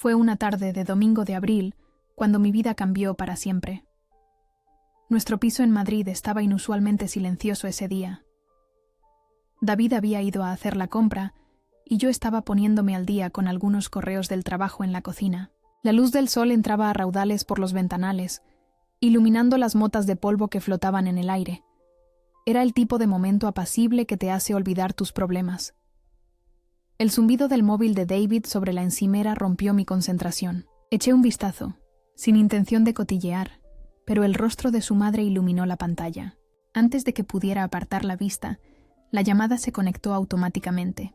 Fue una tarde de domingo de abril cuando mi vida cambió para siempre. Nuestro piso en Madrid estaba inusualmente silencioso ese día. David había ido a hacer la compra y yo estaba poniéndome al día con algunos correos del trabajo en la cocina. La luz del sol entraba a raudales por los ventanales, iluminando las motas de polvo que flotaban en el aire. Era el tipo de momento apacible que te hace olvidar tus problemas. El zumbido del móvil de David sobre la encimera rompió mi concentración. Eché un vistazo, sin intención de cotillear, pero el rostro de su madre iluminó la pantalla. Antes de que pudiera apartar la vista, la llamada se conectó automáticamente.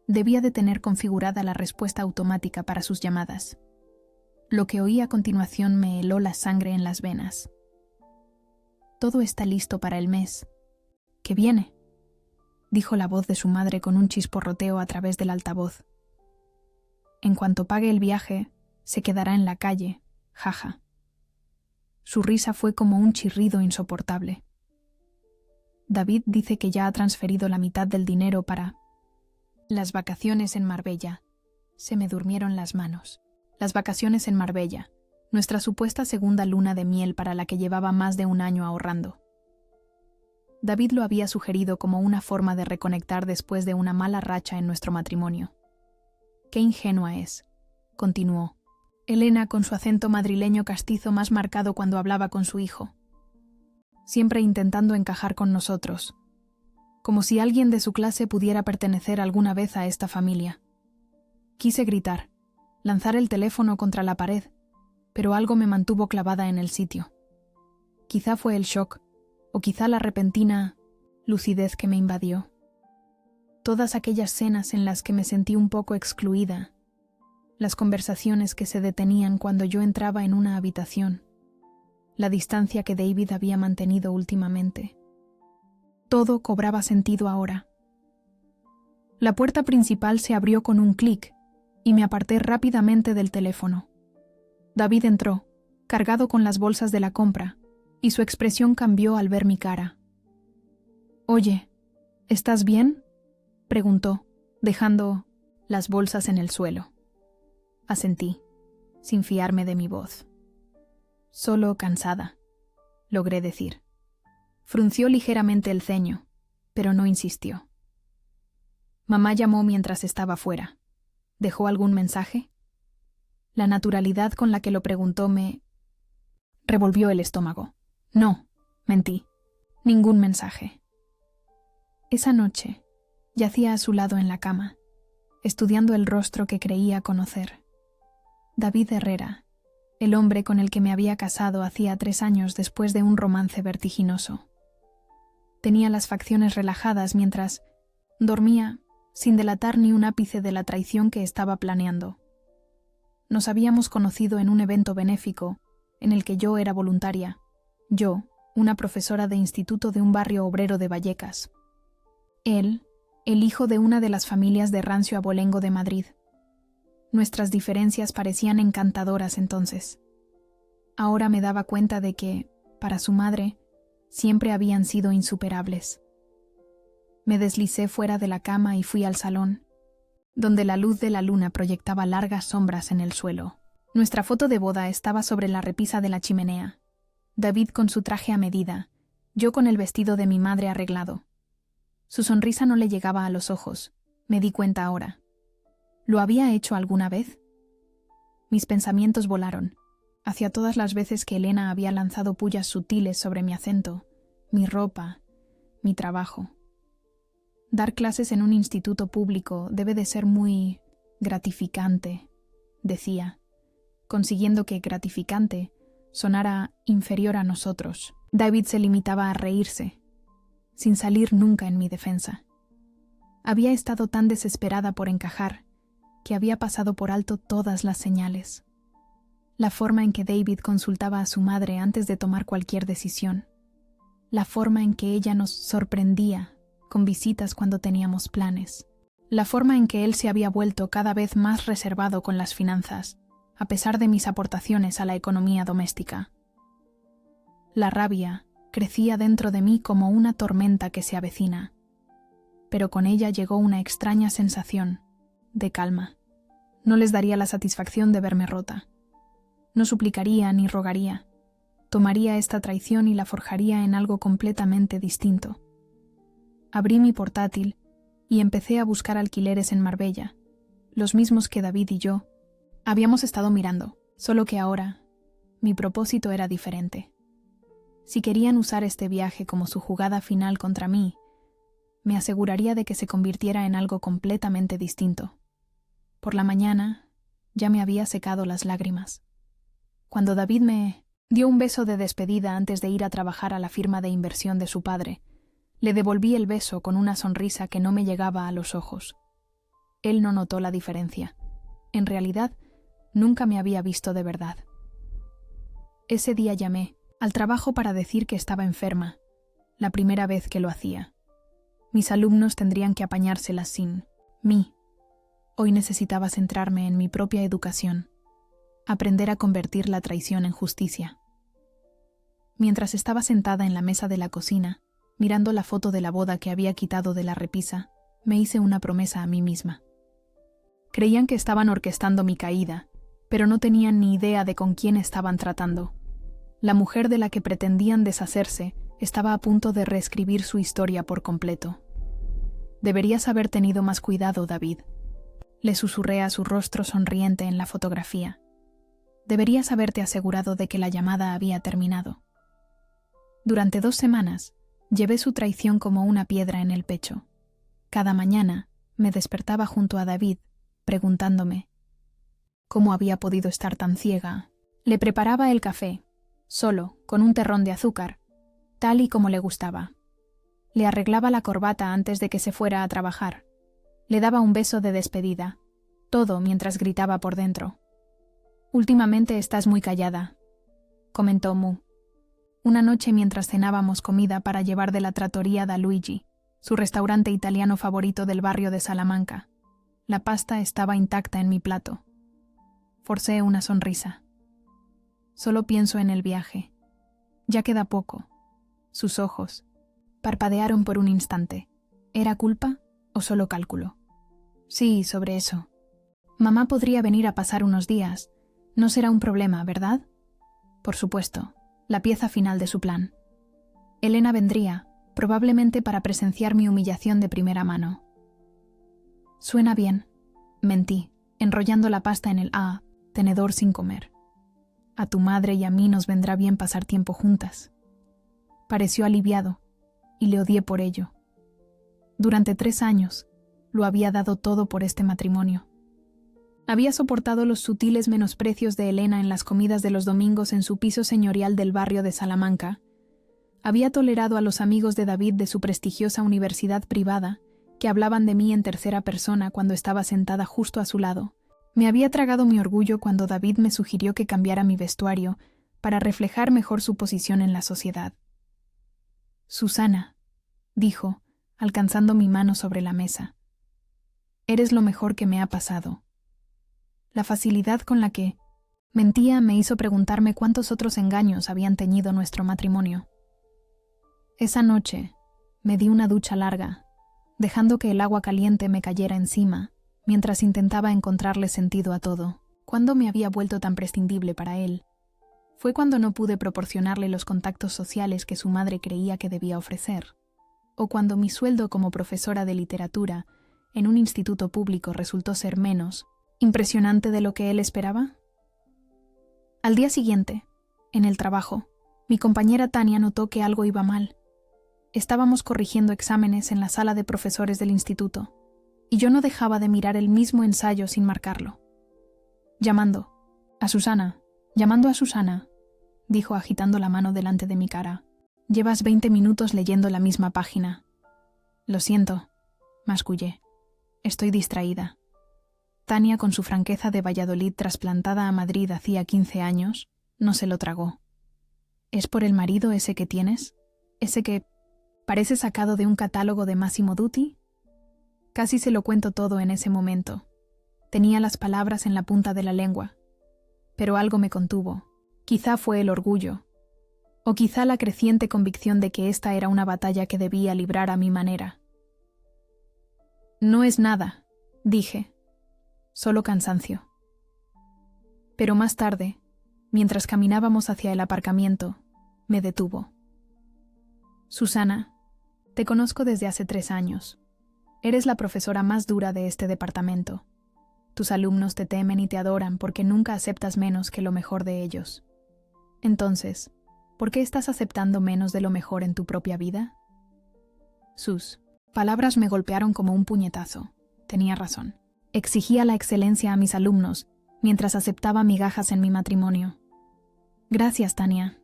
Debía de tener configurada la respuesta automática para sus llamadas. Lo que oí a continuación me heló la sangre en las venas. Todo está listo para el mes. ¿Qué viene?, dijo la voz de su madre con un chisporroteo a través del altavoz. En cuanto pague el viaje, se quedará en la calle, jaja. Su risa fue como un chirrido insoportable. David dice que ya ha transferido la mitad del dinero para las vacaciones en Marbella. Se me durmieron las manos. Las vacaciones en Marbella, nuestra supuesta segunda luna de miel para la que llevaba más de un año ahorrando. David lo había sugerido como una forma de reconectar después de una mala racha en nuestro matrimonio. «Qué ingenua es», continuó. Elena con su acento madrileño castizo más marcado cuando hablaba con su hijo. Siempre intentando encajar con nosotros. Como si alguien de su clase pudiera pertenecer alguna vez a esta familia. Quise gritar, lanzar el teléfono contra la pared, pero algo me mantuvo clavada en el sitio. Quizá fue el shock, o quizá la repentina lucidez que me invadió. Todas aquellas cenas en las que me sentí un poco excluida, las conversaciones que se detenían cuando yo entraba en una habitación, la distancia que David había mantenido últimamente. Todo cobraba sentido ahora. La puerta principal se abrió con un clic y me aparté rápidamente del teléfono. David entró, cargado con las bolsas de la compra, y su expresión cambió al ver mi cara. «Oye, ¿estás bien?», preguntó, dejando las bolsas en el suelo. Asentí, sin fiarme de mi voz. «Solo cansada», logré decir. Frunció ligeramente el ceño, pero no insistió. Mamá llamó mientras estaba fuera. ¿Dejó algún mensaje? La naturalidad con la que lo preguntó me revolvió el estómago. No, mentí. Ningún mensaje. Esa noche, yacía a su lado en la cama, estudiando el rostro que creía conocer. David Herrera, el hombre con el que me había casado hacía 3 años después de un romance vertiginoso. Tenía las facciones relajadas mientras dormía, sin delatar ni un ápice de la traición que estaba planeando. Nos habíamos conocido en un evento benéfico, en el que yo era voluntaria. Yo, una profesora de instituto de un barrio obrero de Vallecas. Él, el hijo de una de las familias de rancio abolengo de Madrid. Nuestras diferencias parecían encantadoras entonces. Ahora me daba cuenta de que, para su madre, siempre habían sido insuperables. Me deslicé fuera de la cama y fui al salón, donde la luz de la luna proyectaba largas sombras en el suelo. Nuestra foto de boda estaba sobre la repisa de la chimenea. David con su traje a medida, yo con el vestido de mi madre arreglado. Su sonrisa no le llegaba a los ojos, me di cuenta ahora. ¿Lo había hecho alguna vez? Mis pensamientos volaron, hacia todas las veces que Elena había lanzado pullas sutiles sobre mi acento, mi ropa, mi trabajo. Dar clases en un instituto público debe de ser muy gratificante, decía, consiguiendo que gratificante sonara inferior a nosotros. David se limitaba a reírse, sin salir nunca en mi defensa. Había estado tan desesperada por encajar que había pasado por alto todas las señales. La forma en que David consultaba a su madre antes de tomar cualquier decisión. La forma en que ella nos sorprendía con visitas cuando teníamos planes. La forma en que él se había vuelto cada vez más reservado con las finanzas, a pesar de mis aportaciones a la economía doméstica. La rabia crecía dentro de mí como una tormenta que se avecina, pero con ella llegó una extraña sensación de calma. No les daría la satisfacción de verme rota. No suplicaría ni rogaría. Tomaría esta traición y la forjaría en algo completamente distinto. Abrí mi portátil y empecé a buscar alquileres en Marbella, los mismos que David y yo habíamos estado mirando, solo que ahora mi propósito era diferente. Si querían usar este viaje como su jugada final contra mí, me aseguraría de que se convirtiera en algo completamente distinto. Por la mañana ya me había secado las lágrimas. Cuando David me dio un beso de despedida antes de ir a trabajar a la firma de inversión de su padre, le devolví el beso con una sonrisa que no me llegaba a los ojos. Él no notó la diferencia. En realidad, nunca me había visto de verdad. Ese día llamé al trabajo para decir que estaba enferma, la primera vez que lo hacía. Mis alumnos tendrían que apañárselas sin mí. Hoy necesitaba centrarme en mi propia educación, aprender a convertir la traición en justicia. Mientras estaba sentada en la mesa de la cocina, mirando la foto de la boda que había quitado de la repisa, me hice una promesa a mí misma. Creían que estaban orquestando mi caída, pero no tenían ni idea de con quién estaban tratando. La mujer de la que pretendían deshacerse estaba a punto de reescribir su historia por completo. Deberías haber tenido más cuidado, David. Le susurré a su rostro sonriente en la fotografía. Deberías haberte asegurado de que la llamada había terminado. Durante 2 semanas, llevé su traición como una piedra en el pecho. Cada mañana me despertaba junto a David, preguntándome cómo había podido estar tan ciega. Le preparaba el café, solo, con un terrón de azúcar, tal y como le gustaba. Le arreglaba la corbata antes de que se fuera a trabajar. Le daba un beso de despedida, todo mientras gritaba por dentro. «Últimamente estás muy callada», comentó Mu. Una noche mientras cenábamos comida para llevar de la trattoria da Luigi, su restaurante italiano favorito del barrio de Salamanca. La pasta estaba intacta en mi plato. Forcé una sonrisa. Solo pienso en el viaje. Ya queda poco. Sus ojos parpadearon por un instante. ¿Era culpa o solo cálculo? Sí, sobre eso. Mamá podría venir a pasar unos días. No será un problema, ¿verdad? Por supuesto, la pieza final de su plan. Elena vendría, probablemente para presenciar mi humillación de primera mano. Suena bien, mentí, enrollando la pasta en el tenedor sin comer. A tu madre y a mí nos vendrá bien pasar tiempo juntas. Pareció aliviado, y le odié por ello. Durante 3 años, lo había dado todo por este matrimonio. Había soportado los sutiles menosprecios de Elena en las comidas de los domingos en su piso señorial del barrio de Salamanca. Había tolerado a los amigos de David de su prestigiosa universidad privada, que hablaban de mí en tercera persona cuando estaba sentada justo a su lado. Me había tragado mi orgullo cuando David me sugirió que cambiara mi vestuario para reflejar mejor su posición en la sociedad. Susana, dijo, alcanzando mi mano sobre la mesa. Eres lo mejor que me ha pasado. La facilidad con la que mentía me hizo preguntarme cuántos otros engaños habían teñido nuestro matrimonio. Esa noche me di una ducha larga, dejando que el agua caliente me cayera encima, mientras intentaba encontrarle sentido a todo. ¿Cuándo me había vuelto tan prescindible para él? Fue cuando no pude proporcionarle los contactos sociales que su madre creía que debía ofrecer, o cuando mi sueldo como profesora de literatura en un instituto público resultó ser menos impresionante de lo que él esperaba. Al día siguiente, en el trabajo, mi compañera Tania notó que algo iba mal. Estábamos corrigiendo exámenes en la sala de profesores del instituto, y yo no dejaba de mirar el mismo ensayo sin marcarlo. Llamando a Susana, dijo agitando la mano delante de mi cara. Llevas 20 minutos leyendo la misma página. Lo siento, mascullé. Estoy distraída. Tania, con su franqueza de Valladolid trasplantada a Madrid hacía 15 años, no se lo tragó. ¿Es por el marido ese que tienes? ¿Ese que parece sacado de un catálogo de Massimo Dutti? Casi se lo cuento todo en ese momento. Tenía las palabras en la punta de la lengua, pero algo me contuvo. Quizá fue el orgullo, o quizá la creciente convicción de que esta era una batalla que debía librar a mi manera. No es nada, dije. solo cansancio. Pero más tarde, mientras caminábamos hacia el aparcamiento, me detuvo. Susana, te conozco desde hace 3 años. Eres la profesora más dura de este departamento. Tus alumnos te temen y te adoran porque nunca aceptas menos que lo mejor de ellos. Entonces, ¿por qué estás aceptando menos de lo mejor en tu propia vida? Sus palabras me golpearon como un puñetazo. Tenía razón. Exigía la excelencia a mis alumnos mientras aceptaba migajas en mi matrimonio. Gracias, Tania,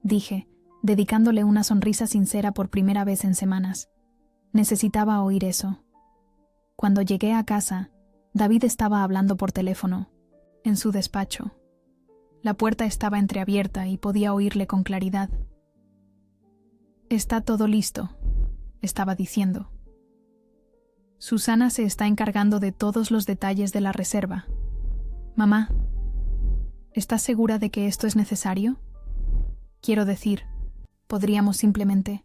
dije, dedicándole una sonrisa sincera por primera vez en semanas. Necesitaba oír eso. Cuando llegué a casa, David estaba hablando por teléfono, en su despacho. La puerta estaba entreabierta y podía oírle con claridad. Está todo listo, estaba diciendo. Susana se está encargando de todos los detalles de la reserva. Mamá, ¿estás segura de que esto es necesario? Quiero decir, podríamos simplemente...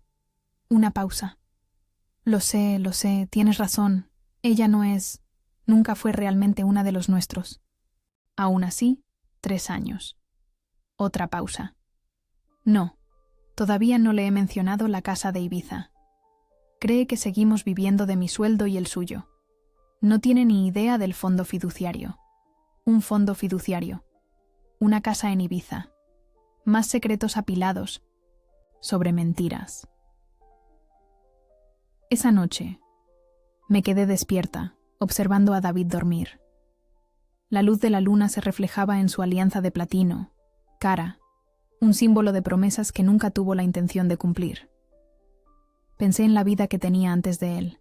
Una pausa. Lo sé, tienes razón. Ella nunca fue realmente una de los nuestros. Aún así, 3 años. Otra pausa. No, todavía no le he mencionado la casa de Ibiza. Cree que seguimos viviendo de mi sueldo y el suyo. No tiene ni idea del fondo fiduciario. Un fondo fiduciario. Una casa en Ibiza. Más secretos apilados. Sobre mentiras. Esa noche, me quedé despierta, observando a David dormir. La luz de la luna se reflejaba en su alianza de platino, cara, un símbolo de promesas que nunca tuvo la intención de cumplir. Pensé en la vida que tenía antes de él.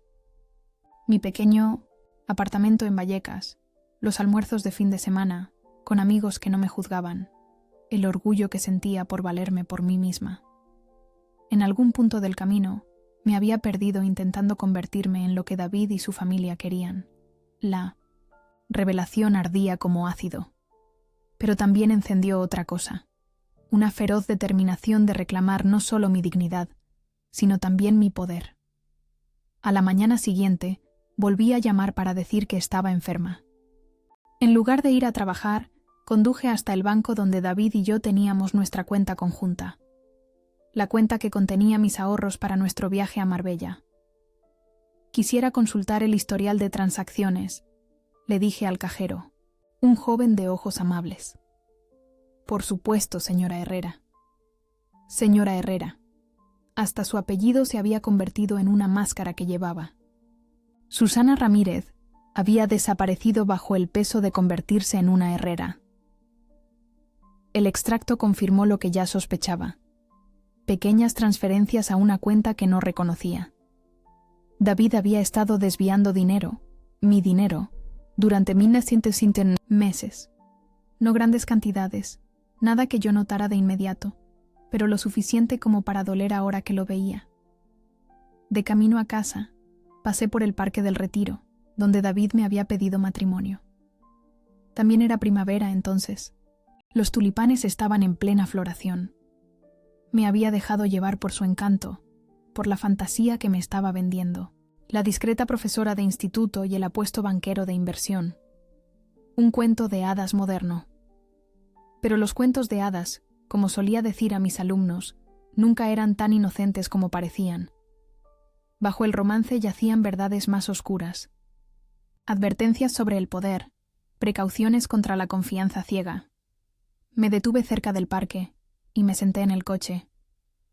Mi pequeño apartamento en Vallecas, los almuerzos de fin de semana, con amigos que no me juzgaban, el orgullo que sentía por valerme por mí misma. En algún punto del camino, me había perdido intentando convertirme en lo que David y su familia querían. La revelación ardía como ácido. Pero también encendió otra cosa, una feroz determinación de reclamar no solo mi dignidad, sino también mi poder. A la mañana siguiente, volví a llamar para decir que estaba enferma. En lugar de ir a trabajar, conduje hasta el banco donde David y yo teníamos nuestra cuenta conjunta. La cuenta que contenía mis ahorros para nuestro viaje a Marbella. Quisiera consultar el historial de transacciones, le dije al cajero, un joven de ojos amables. Por supuesto, señora Herrera. Señora Herrera. Hasta su apellido se había convertido en una máscara que llevaba. Susana Ramírez había desaparecido bajo el peso de convertirse en una Herrera. El extracto confirmó lo que ya sospechaba. Pequeñas transferencias a una cuenta que no reconocía. David había estado desviando dinero, mi dinero, durante 1900 meses. No grandes cantidades, nada que yo notara de inmediato, pero lo suficiente como para doler ahora que lo veía. De camino a casa, pasé por el Parque del Retiro, donde David me había pedido matrimonio. También era primavera entonces. Los tulipanes estaban en plena floración. Me había dejado llevar por su encanto, por la fantasía que me estaba vendiendo, la discreta profesora de instituto y el apuesto banquero de inversión. Un cuento de hadas moderno. Pero los cuentos de hadas, como solía decir a mis alumnos, nunca eran tan inocentes como parecían. Bajo el romance yacían verdades más oscuras. Advertencias sobre el poder, precauciones contra la confianza ciega. Me detuve cerca del parque y me senté en el coche,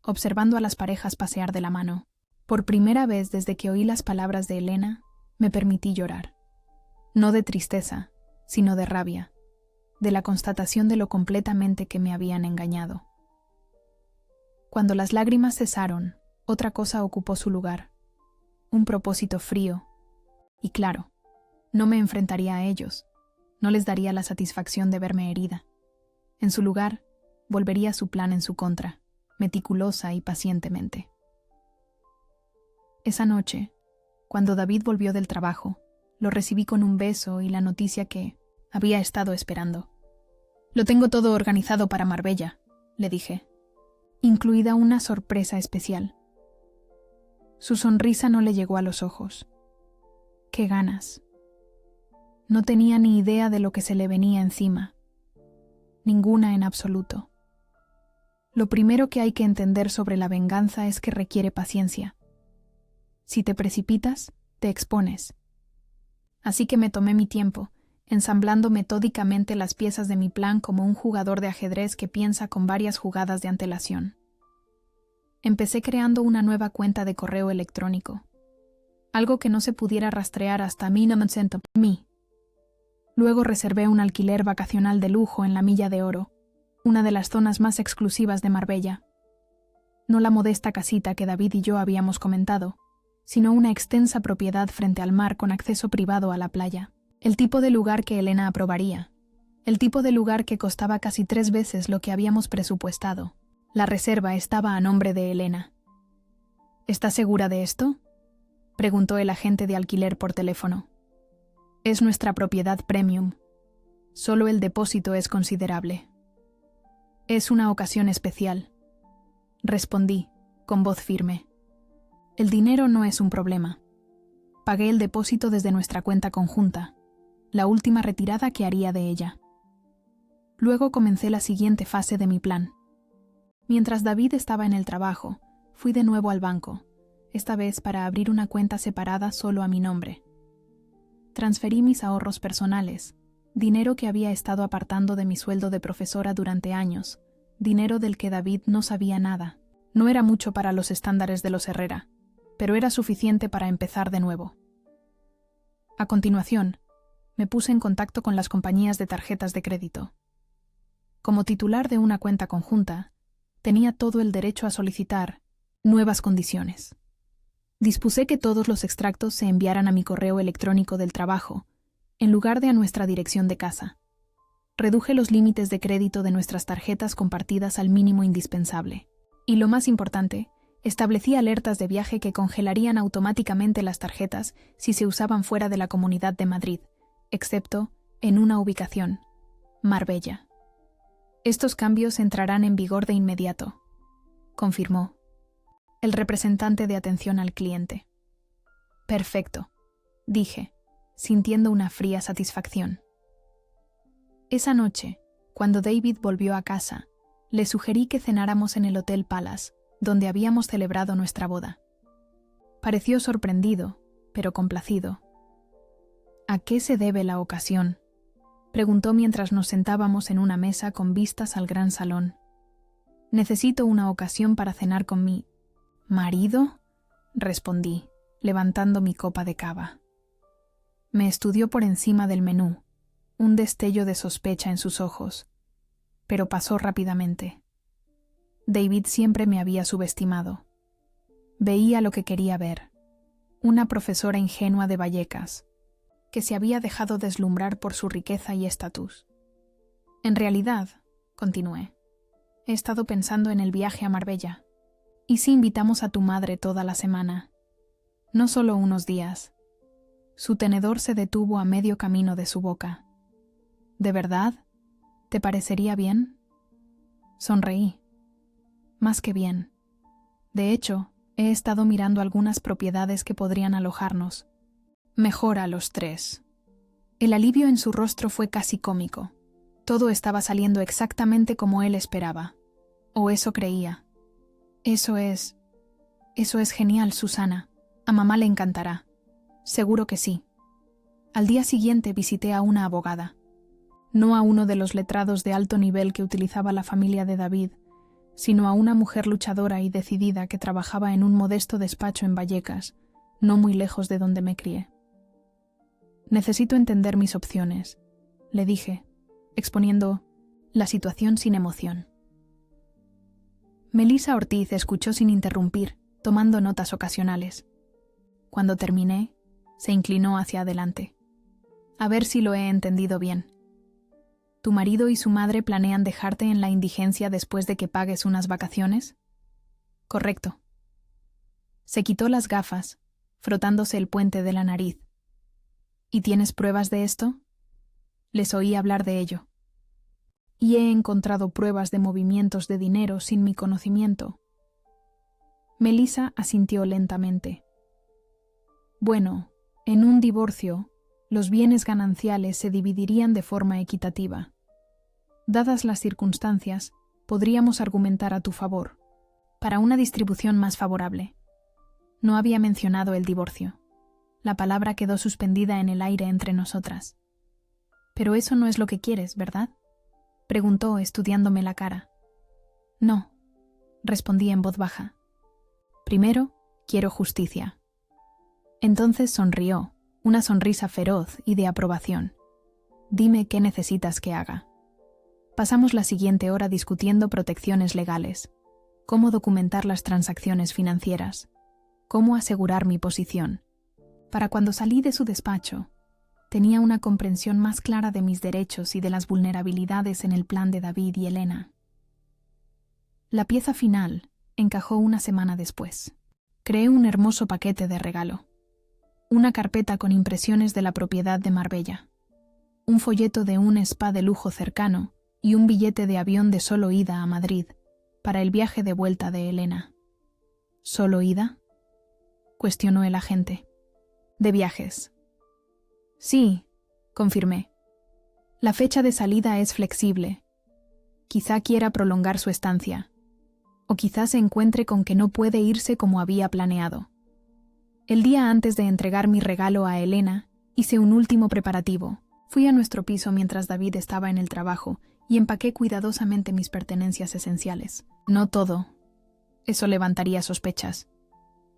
observando a las parejas pasear de la mano. Por primera vez desde que oí las palabras de Elena, me permití llorar. No de tristeza, sino de rabia, de la constatación de lo completamente que me habían engañado. Cuando las lágrimas cesaron, otra cosa ocupó su lugar. Un propósito frío. Y claro, no me enfrentaría a ellos, no les daría la satisfacción de verme herida. En su lugar, volvería su plan en su contra, meticulosa y pacientemente. Esa noche, cuando David volvió del trabajo, lo recibí con un beso y la noticia que había estado esperando. Lo tengo todo organizado para Marbella, le dije, incluida una sorpresa especial. Su sonrisa no le llegó a los ojos. ¡Qué ganas! No tenía ni idea de lo que se le venía encima. Ninguna en absoluto. Lo primero que hay que entender sobre la venganza es que requiere paciencia. Si te precipitas, te expones. Así que me tomé mi tiempo, ensamblando metódicamente las piezas de mi plan como un jugador de ajedrez que piensa con varias jugadas de antelación. Empecé creando una nueva cuenta de correo electrónico, algo que no se pudiera rastrear hasta mí. Luego reservé un alquiler vacacional de lujo en la Milla de Oro, una de las zonas más exclusivas de Marbella. No la modesta casita que David y yo habíamos comentado, sino una extensa propiedad frente al mar con acceso privado a la playa. El tipo de lugar que Elena aprobaría. El tipo de lugar que costaba casi 3 veces lo que habíamos presupuestado. La reserva estaba a nombre de Elena. ¿Estás segura de esto?, preguntó el agente de alquiler por teléfono. Es nuestra propiedad premium. Solo el depósito es considerable. Es una ocasión especial, respondí, con voz firme. El dinero no es un problema. Pagué el depósito desde nuestra cuenta conjunta, la última retirada que haría de ella. Luego comencé la siguiente fase de mi plan. Mientras David estaba en el trabajo, fui de nuevo al banco, esta vez para abrir una cuenta separada solo a mi nombre. Transferí mis ahorros personales, dinero que había estado apartando de mi sueldo de profesora durante años, dinero del que David no sabía nada. No era mucho para los estándares de los Herrera, pero era suficiente para empezar de nuevo. A continuación, me puse en contacto con las compañías de tarjetas de crédito. Como titular de una cuenta conjunta, tenía todo el derecho a solicitar nuevas condiciones. Dispuse que todos los extractos se enviaran a mi correo electrónico del trabajo, en lugar de a nuestra dirección de casa. Reduje los límites de crédito de nuestras tarjetas compartidas al mínimo indispensable. Y lo más importante, establecí alertas de viaje que congelarían automáticamente las tarjetas si se usaban fuera de la Comunidad de Madrid, excepto en una ubicación, Marbella. Estos cambios entrarán en vigor de inmediato, confirmó el representante de atención al cliente. Perfecto, dije, sintiendo una fría satisfacción. Esa noche, cuando David volvió a casa, le sugerí que cenáramos en el Hotel Palace, donde habíamos celebrado nuestra boda. Pareció sorprendido, pero complacido. ¿A qué se debe la ocasión?, preguntó mientras nos sentábamos en una mesa con vistas al gran salón. Necesito una ocasión para cenar con mi marido, respondí, levantando mi copa de cava. Me estudió por encima del menú, un destello de sospecha en sus ojos, pero pasó rápidamente. David siempre me había subestimado. Veía lo que quería ver, una profesora ingenua de Vallecas, que se había dejado deslumbrar por su riqueza y estatus. En realidad, continué, he estado pensando en el viaje a Marbella. ¿Y si invitamos a tu madre toda la semana? No solo unos días. Su tenedor se detuvo a medio camino de su boca. ¿De verdad? ¿Te parecería bien? Sonreí. Más que bien. De hecho, he estado mirando algunas propiedades que podrían alojarnos. Mejor a los 3. El alivio en su rostro fue casi cómico. Todo estaba saliendo exactamente como él esperaba. O eso creía. Eso es genial, Susana. A mamá le encantará. Seguro que sí. Al día siguiente visité a una abogada. No a uno de los letrados de alto nivel que utilizaba la familia de David, sino a una mujer luchadora y decidida que trabajaba en un modesto despacho en Vallecas, no muy lejos de donde me crié. Necesito entender mis opciones, le dije, exponiendo la situación sin emoción. Melisa Ortiz escuchó sin interrumpir, tomando notas ocasionales. Cuando terminé, se inclinó hacia adelante. A ver si lo he entendido bien. ¿Tu marido y su madre planean dejarte en la indigencia después de que pagues unas vacaciones? Correcto. Se quitó las gafas, frotándose el puente de la nariz. ¿Y tienes pruebas de esto? Les oí hablar de ello. Y he encontrado pruebas de movimientos de dinero sin mi conocimiento. Melisa asintió lentamente. Bueno, en un divorcio, Los bienes gananciales se dividirían de forma equitativa. Dadas las circunstancias, podríamos argumentar a tu favor, para una distribución más favorable. No había mencionado el divorcio. La palabra quedó suspendida en el aire entre nosotras. «Pero eso no es lo que quieres, ¿verdad?», preguntó, estudiándome la cara. «No», respondí en voz baja. «Primero, quiero justicia». Entonces sonrió, una sonrisa feroz y de aprobación. «Dime qué necesitas que haga». Pasamos la siguiente hora discutiendo protecciones legales, cómo documentar las transacciones financieras, cómo asegurar mi posición. Para cuando salí de su despacho, tenía una comprensión más clara de mis derechos y de las vulnerabilidades en el plan de David y Elena. La pieza final encajó una semana después. Creé un hermoso paquete de regalo. Una carpeta con impresiones de la propiedad de Marbella, un folleto de un spa de lujo cercano y un billete de avión de solo ida a Madrid para el viaje de vuelta de Elena. ¿Solo ida?, cuestionó el agente. «De viajes». «Sí», confirmé. «La fecha de salida es flexible. Quizá quiera prolongar su estancia. O quizá se encuentre con que no puede irse como había planeado». El día antes de entregar mi regalo a Elena, hice un último preparativo. Fui a nuestro piso mientras David estaba en el trabajo y empaqué cuidadosamente mis pertenencias esenciales. No todo. Eso levantaría sospechas.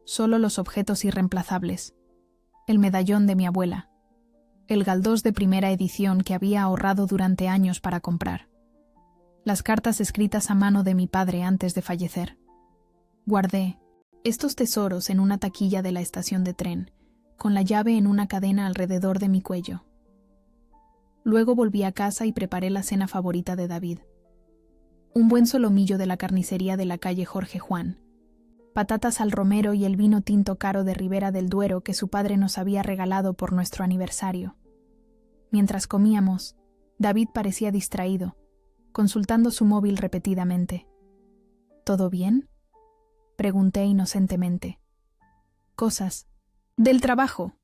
Solo los objetos irreemplazables. El medallón de mi abuela. El galdós de primera edición que había ahorrado durante años para comprar. Las cartas escritas a mano de mi padre antes de fallecer. Guardé estos tesoros en una taquilla de la estación de tren, con la llave en una cadena alrededor de mi cuello. Luego volví a casa y preparé la cena favorita de David. Un buen solomillo de la carnicería de la calle Jorge Juan, patatas al romero y el vino tinto caro de Ribera del Duero que su padre nos había regalado por nuestro aniversario. Mientras comíamos, David parecía distraído, consultando su móvil repetidamente. «¿Todo bien?», pregunté inocentemente. «Cosas. Del trabajo»,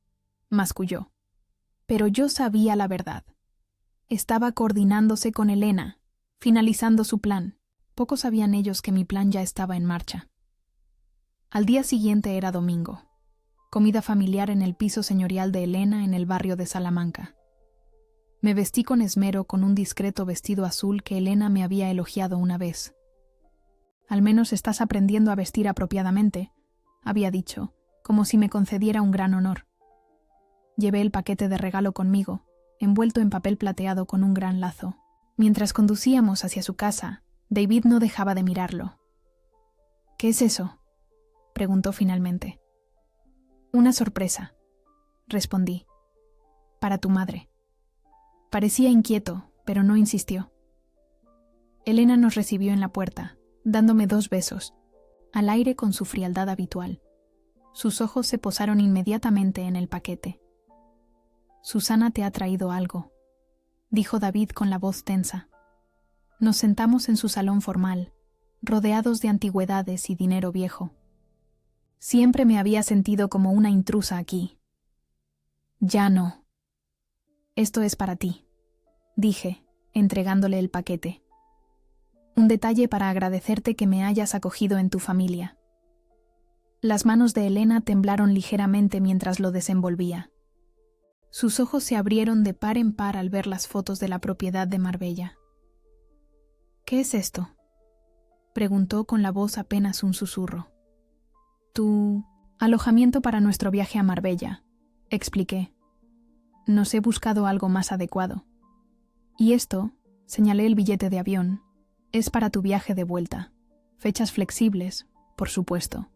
masculló. Pero yo sabía la verdad. Estaba coordinándose con Elena, finalizando su plan. Poco sabían ellos que mi plan ya estaba en marcha. Al día siguiente era domingo. Comida familiar en el piso señorial de Elena en el barrio de Salamanca. Me vestí con esmero con un discreto vestido azul que Elena me había elogiado una vez. «Al menos estás aprendiendo a vestir apropiadamente», había dicho, como si me concediera un gran honor. Llevé el paquete de regalo conmigo, envuelto en papel plateado con un gran lazo. Mientras conducíamos hacia su casa, David no dejaba de mirarlo. «¿Qué es eso?», preguntó finalmente. «Una sorpresa», respondí. «Para tu madre». Parecía inquieto, pero no insistió. Elena nos recibió en la puerta, dándome 2 besos, al aire con su frialdad habitual. Sus ojos se posaron inmediatamente en el paquete. «Susana te ha traído algo», dijo David con la voz tensa. Nos sentamos en su salón formal, rodeados de antigüedades y dinero viejo. Siempre me había sentido como una intrusa aquí. «Ya no». «Esto es para ti», dije, entregándole el paquete. «Un detalle para agradecerte que me hayas acogido en tu familia». Las manos de Elena temblaron ligeramente mientras lo desenvolvía. Sus ojos se abrieron de par en par al ver las fotos de la propiedad de Marbella. «¿Qué es esto?», preguntó con la voz apenas un susurro. «Tu alojamiento para nuestro viaje a Marbella», expliqué. «Nos he buscado algo más adecuado. Y esto», señalé el billete de avión, «es para tu viaje de vuelta. Fechas flexibles, por supuesto».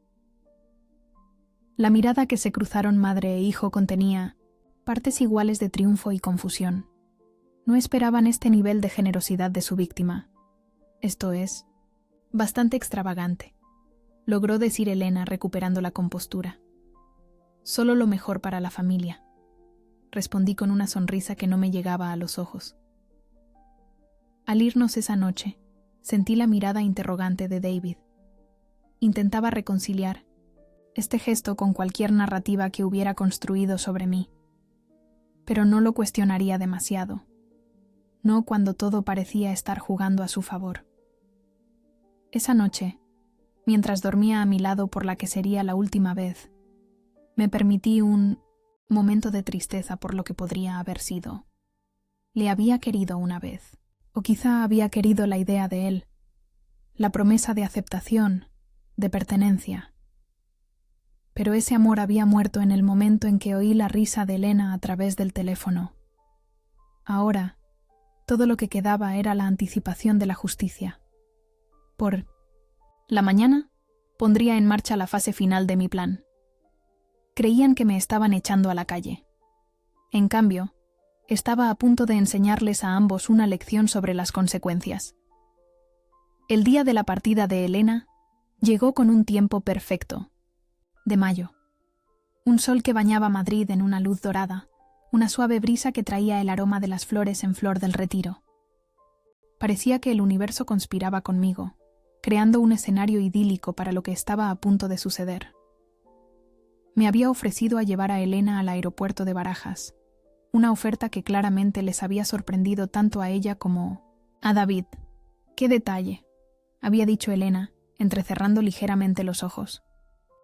La mirada que se cruzaron madre e hijo contenía partes iguales de triunfo y confusión. No esperaban este nivel de generosidad de su víctima. «Esto es bastante extravagante», logró decir Elena recuperando la compostura. «Solo lo mejor para la familia», respondí con una sonrisa que no me llegaba a los ojos. Al irnos esa noche, sentí la mirada interrogante de David. Intentaba reconciliar este gesto con cualquier narrativa que hubiera construido sobre mí. pero no lo cuestionaría demasiado, no cuando todo parecía estar jugando a su favor. Esa noche, mientras dormía a mi lado por la que sería la última vez, me permití un momento de tristeza por lo que podría haber sido. Le había querido una vez, o quizá había querido la idea de él, la promesa de aceptación, de pertenencia. Pero ese amor había muerto en el momento en que oí la risa de Elena a través del teléfono. Ahora, todo lo que quedaba era la anticipación de la justicia. Por la mañana, pondría en marcha la fase final de mi plan. Creían que me estaban echando a la calle. En cambio, estaba a punto de enseñarles a ambos una lección sobre las consecuencias. El día de la partida de Elena llegó con un tiempo perfecto, de mayo. Un sol que bañaba Madrid en una luz dorada, una suave brisa que traía el aroma de las flores en flor del Retiro. Parecía que el universo conspiraba conmigo, creando un escenario idílico para lo que estaba a punto de suceder. Me había ofrecido a llevar a Elena al aeropuerto de Barajas, una oferta que claramente les había sorprendido tanto a ella como a David. ¡Qué detalle!, había dicho Elena, entrecerrando ligeramente los ojos.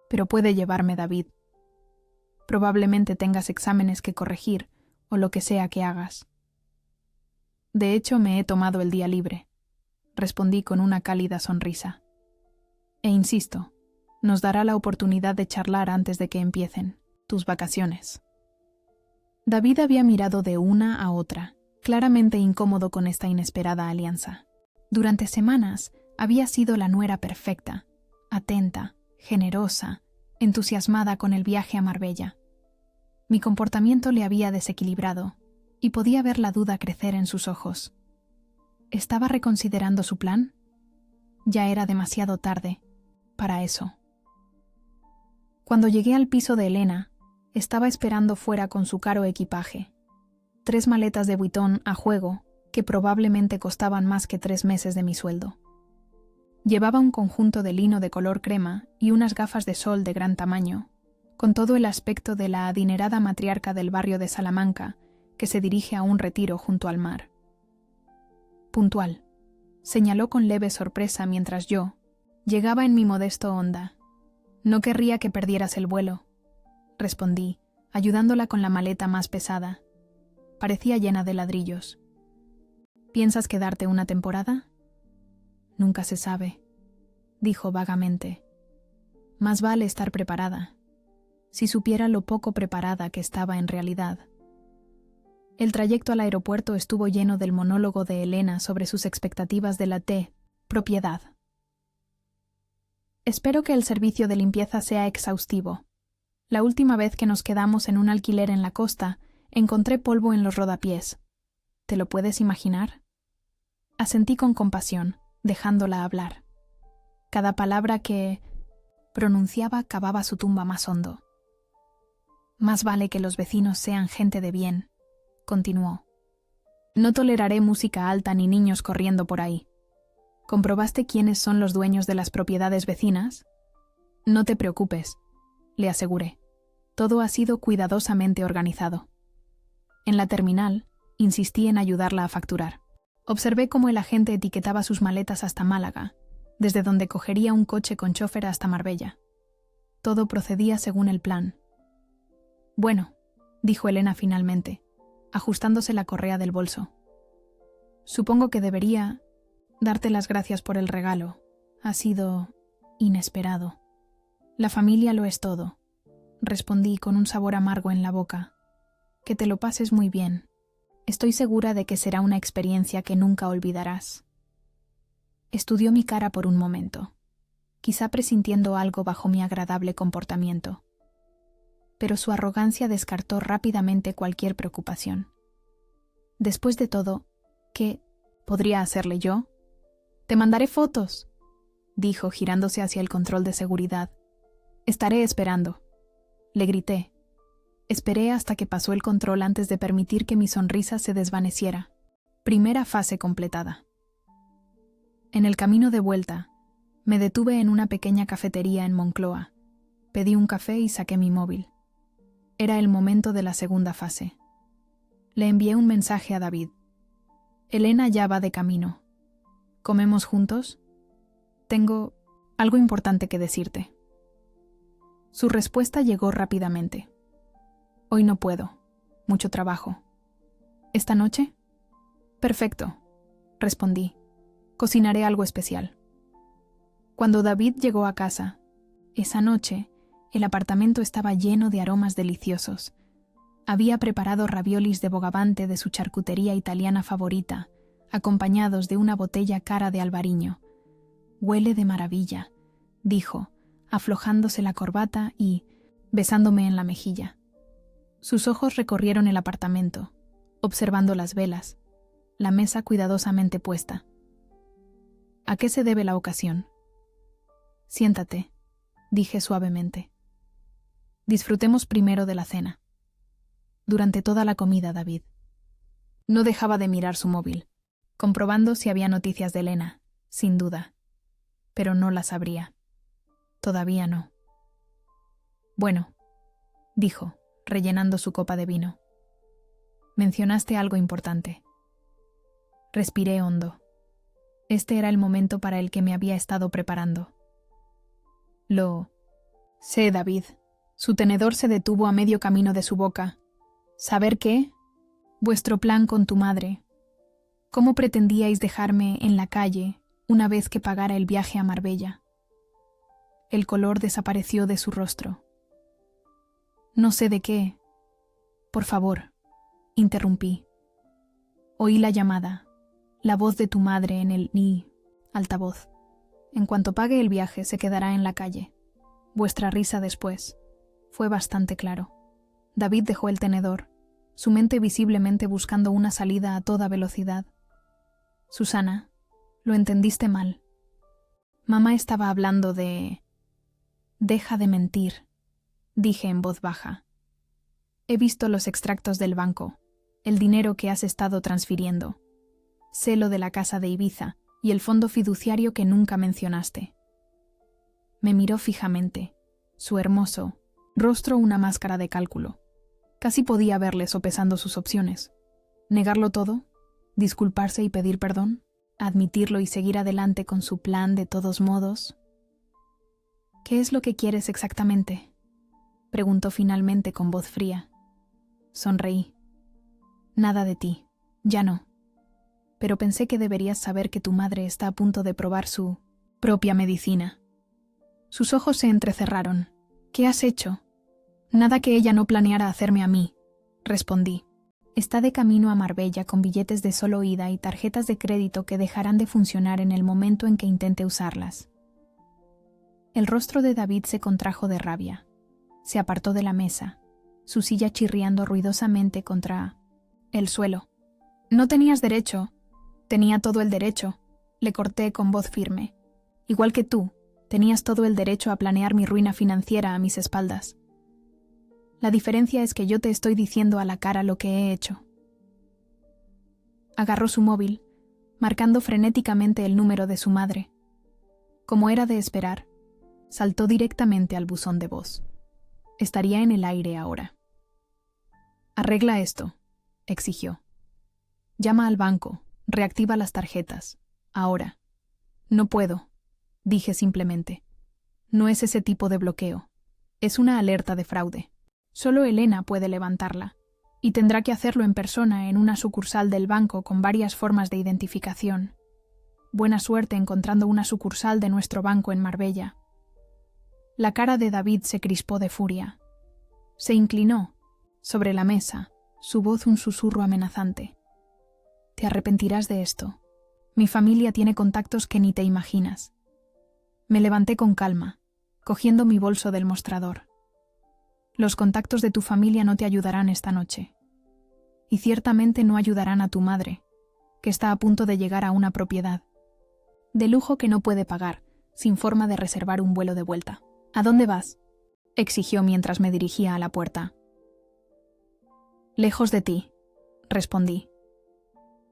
Pero puede llevarme David. Probablemente tengas exámenes que corregir o lo que sea que hagas. De hecho, me he tomado el día libre, respondí con una cálida sonrisa. E insisto, nos dará la oportunidad de charlar antes de que empiecen tus vacaciones. David había mirado de una a otra, claramente incómodo con esta inesperada alianza. Durante semanas había sido la nuera perfecta, atenta, generosa, entusiasmada con el viaje a Marbella. Mi comportamiento le había desequilibrado, y podía ver la duda crecer en sus ojos. ¿Estaba reconsiderando su plan? Ya era demasiado tarde para eso. Cuando llegué al piso de Elena, estaba esperando fuera con su caro equipaje. 3 maletas de Vuitton a juego, que probablemente costaban más que 3 meses de mi sueldo. Llevaba un conjunto de lino de color crema y unas gafas de sol de gran tamaño, con todo el aspecto de la adinerada matriarca del barrio de Salamanca que se dirige a un retiro junto al mar. Puntual, señaló con leve sorpresa mientras yo llegaba en mi modesto Honda. No querría que perdieras el vuelo, respondí, ayudándola con la maleta más pesada. Parecía llena de ladrillos. ¿Piensas quedarte una temporada? Nunca se sabe, dijo vagamente. Más vale estar preparada. Si supiera lo poco preparada que estaba en realidad. El trayecto al aeropuerto estuvo lleno del monólogo de Elena sobre sus expectativas de la propiedad. Espero que el servicio de limpieza sea exhaustivo. La última vez que nos quedamos en un alquiler en la costa, encontré polvo en los rodapiés. ¿Te lo puedes imaginar? Asentí con compasión, dejándola hablar. Cada palabra que pronunciaba cavaba su tumba más hondo. Más vale que los vecinos sean gente de bien, continuó. No toleraré música alta ni niños corriendo por ahí. ¿Comprobaste quiénes son los dueños de las propiedades vecinas? No te preocupes, le aseguré. Todo ha sido cuidadosamente organizado. En la terminal, insistí en ayudarla a facturar. Observé cómo el agente etiquetaba sus maletas hasta Málaga, desde donde cogería un coche con chofer hasta Marbella. Todo procedía según el plan. Bueno, dijo Elena finalmente, ajustándose la correa del bolso. Supongo que debería darte las gracias por el regalo. Ha sido inesperado. La familia lo es todo, respondí con un sabor amargo en la boca. Que te lo pases muy bien. Estoy segura de que será una experiencia que nunca olvidarás. Estudió mi cara por un momento, quizá presintiendo algo bajo mi agradable comportamiento. Pero su arrogancia descartó rápidamente cualquier preocupación. Después de todo, ¿qué podría hacerle yo? «Te mandaré fotos», dijo girándose hacia el control de seguridad. «Estaré esperando», le grité. Esperé hasta que pasó el control antes de permitir que mi sonrisa se desvaneciera. Primera fase completada. En el camino de vuelta, me detuve en una pequeña cafetería en Moncloa. Pedí un café y saqué mi móvil. Era el momento de la segunda fase. Le envié un mensaje a David. Elena ya va de camino. ¿Comemos juntos? Tengo algo importante que decirte. Su respuesta llegó rápidamente. Hoy no puedo. Mucho trabajo. ¿Esta noche? Perfecto, respondí. Cocinaré algo especial. Cuando David llegó a casa, esa noche, el apartamento estaba lleno de aromas deliciosos. Había preparado raviolis de bogavante de su charcutería italiana favorita, acompañados de una botella cara de albariño. Huele de maravilla, dijo, aflojándose la corbata y besándome en la mejilla. Sus ojos recorrieron el apartamento, observando las velas, la mesa cuidadosamente puesta. ¿A qué se debe la ocasión? Siéntate, dije suavemente. Disfrutemos primero de la cena. Durante toda la comida, David no dejaba de mirar su móvil, comprobando si había noticias de Elena, sin duda. Pero no las habría. Todavía no. Bueno, dijo, rellenando su copa de vino. Mencionaste algo importante. Respiré hondo. Este era el momento para el que me había estado preparando. Lo sé, David. Su tenedor se detuvo a medio camino de su boca. ¿Saber qué? Vuestro plan con tu madre. ¿Cómo pretendíais dejarme en la calle una vez que pagara el viaje a Marbella? El color desapareció de su rostro. No sé de qué. Por favor, interrumpí. Oí la llamada, la voz de tu madre en el altavoz. En cuanto pague el viaje se quedará en la calle. Vuestra risa después. Fue bastante claro. David dejó el tenedor, su mente visiblemente buscando una salida a toda velocidad. Susana, lo entendiste mal. Mamá estaba hablando de... Deja de mentir, dije en voz baja. He visto los extractos del banco, el dinero que has estado transfiriendo. Sé lo de la casa de Ibiza y el fondo fiduciario que nunca mencionaste. Me miró fijamente, su hermoso rostro una máscara de cálculo. Casi podía verle sopesando sus opciones. ¿Negarlo todo? ¿Disculparse y pedir perdón? ¿Admitirlo y seguir adelante con su plan de todos modos? ¿Qué es lo que quieres exactamente?, preguntó finalmente con voz fría. Sonreí. Nada de ti, ya no. Pero pensé que deberías saber que tu madre está a punto de probar su propia medicina. Sus ojos se entrecerraron. ¿Qué has hecho? Nada que ella no planeara hacerme a mí, respondí. Está de camino a Marbella con billetes de solo ida y tarjetas de crédito que dejarán de funcionar en el momento en que intente usarlas. El rostro de David se contrajo de rabia. Se apartó de la mesa, su silla chirriando ruidosamente contra el suelo. No tenías derecho. Tenía todo el derecho, le corté con voz firme. Igual que tú, tenías todo el derecho a planear mi ruina financiera a mis espaldas. La diferencia es que yo te estoy diciendo a la cara lo que he hecho. Agarró su móvil, marcando frenéticamente el número de su madre. Como era de esperar, saltó directamente al buzón de voz. Estaría en el aire ahora. Arregla esto, exigió. Llama al banco, reactiva las tarjetas. Ahora. No puedo, dije simplemente. No es ese tipo de bloqueo. Es una alerta de fraude. Solo Elena puede levantarla, y tendrá que hacerlo en persona en una sucursal del banco con varias formas de identificación. Buena suerte encontrando una sucursal de nuestro banco en Marbella. La cara de David se crispó de furia. Se inclinó, sobre la mesa, su voz un susurro amenazante. Te arrepentirás de esto. Mi familia tiene contactos que ni te imaginas. Me levanté con calma, cogiendo mi bolso del mostrador. Los contactos de tu familia no te ayudarán esta noche. Y ciertamente no ayudarán a tu madre, que está a punto de llegar a una propiedad. De lujo que no puede pagar, sin forma de reservar un vuelo de vuelta. ¿A dónde vas?, exigió mientras me dirigía a la puerta. Lejos de ti, respondí.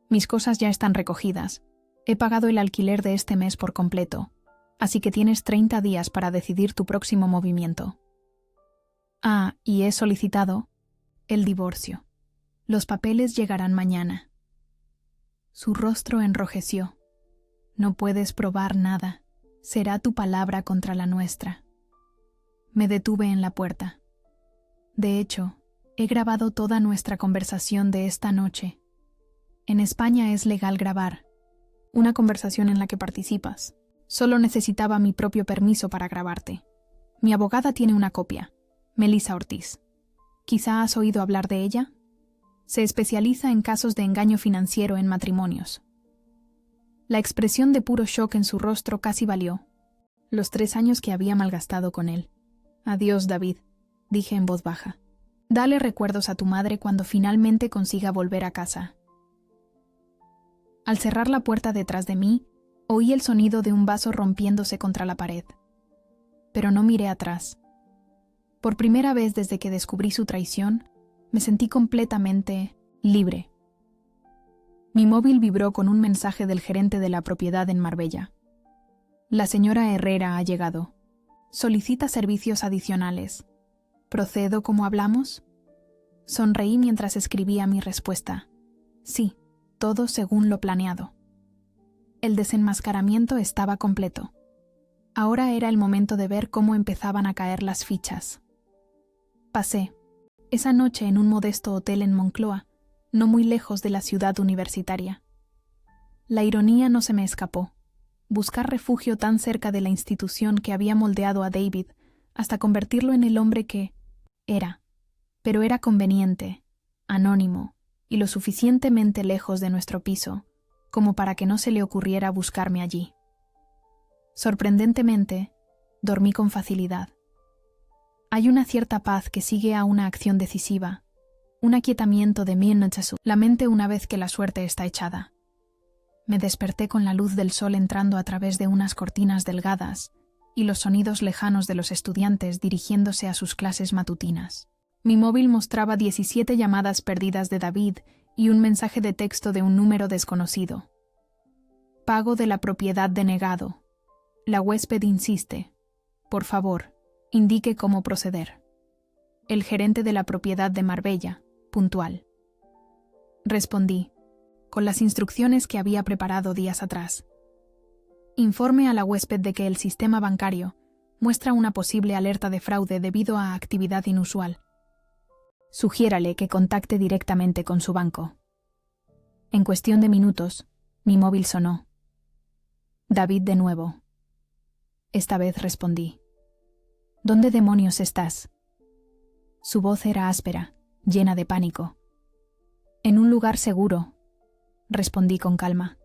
Mis cosas ya están recogidas. He pagado el alquiler de este mes por completo, así que tienes 30 días para decidir tu próximo movimiento. Ah, y he solicitado el divorcio. Los papeles llegarán mañana. Su rostro enrojeció. No puedes probar nada. Será tu palabra contra la nuestra. Me detuve en la puerta. De hecho, he grabado toda nuestra conversación de esta noche. En España es legal grabar. Una conversación en la que participas. Solo necesitaba mi propio permiso para grabarte. Mi abogada tiene una copia. Melissa Ortiz. ¿Quizá has oído hablar de ella? Se especializa en casos de engaño financiero en matrimonios. La expresión de puro shock en su rostro casi valió los 3 años que había malgastado con él. Adiós, David, dije en voz baja. Dale recuerdos a tu madre cuando finalmente consiga volver a casa. Al cerrar la puerta detrás de mí, oí el sonido de un vaso rompiéndose contra la pared. Pero no miré atrás. Por primera vez desde que descubrí su traición, me sentí completamente libre. Mi móvil vibró con un mensaje del gerente de la propiedad en Marbella. La señora Herrera ha llegado. Solicita servicios adicionales. ¿Procedo como hablamos? Sonreí mientras escribía mi respuesta. Sí, todo según lo planeado. El desenmascaramiento estaba completo. Ahora era el momento de ver cómo empezaban a caer las fichas. Pasé esa noche en un modesto hotel en Moncloa, no muy lejos de la ciudad universitaria. La ironía no se me escapó. Buscar refugio tan cerca de la institución que había moldeado a David hasta convertirlo en el hombre que era. Pero era conveniente, anónimo y lo suficientemente lejos de nuestro piso como para que no se le ocurriera buscarme allí. Sorprendentemente, dormí con facilidad. Hay una cierta paz que sigue a una acción decisiva, un aquietamiento de la mente una vez que la suerte está echada. Me desperté con la luz del sol entrando a través de unas cortinas delgadas y los sonidos lejanos de los estudiantes dirigiéndose a sus clases matutinas. Mi móvil mostraba 17 llamadas perdidas de David y un mensaje de texto de un número desconocido. Pago de la propiedad denegado. La huésped insiste. Por favor, indique cómo proceder. El gerente de la propiedad de Marbella, puntual. Respondí, con las instrucciones que había preparado días atrás. Informe a la huésped de que el sistema bancario muestra una posible alerta de fraude debido a actividad inusual. Sugiérale que contacte directamente con su banco. En cuestión de minutos, mi móvil sonó. David de nuevo. Esta vez respondí. ¿Dónde demonios estás? Su voz era áspera, llena de pánico. En un lugar seguro, respondí con calma.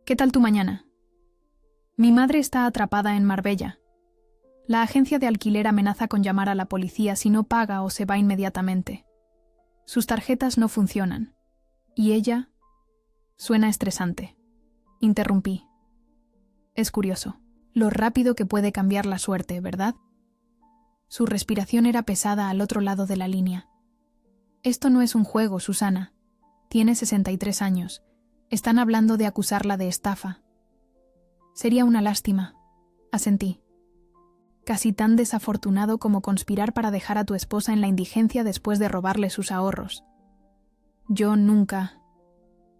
¿Qué tal tu mañana? Mi madre está atrapada en Marbella. La agencia de alquiler amenaza con llamar a la policía si no paga o se va inmediatamente. Sus tarjetas no funcionan. Y ella... Suena estresante. Interrumpí. Es curioso, lo rápido que puede cambiar la suerte, ¿verdad? Su respiración era pesada al otro lado de la línea. Esto no es un juego, Susana. Tiene 63 años. Están hablando de acusarla de estafa. Sería una lástima, asentí. Casi tan desafortunado como conspirar para dejar a tu esposa en la indigencia después de robarle sus ahorros. Yo nunca...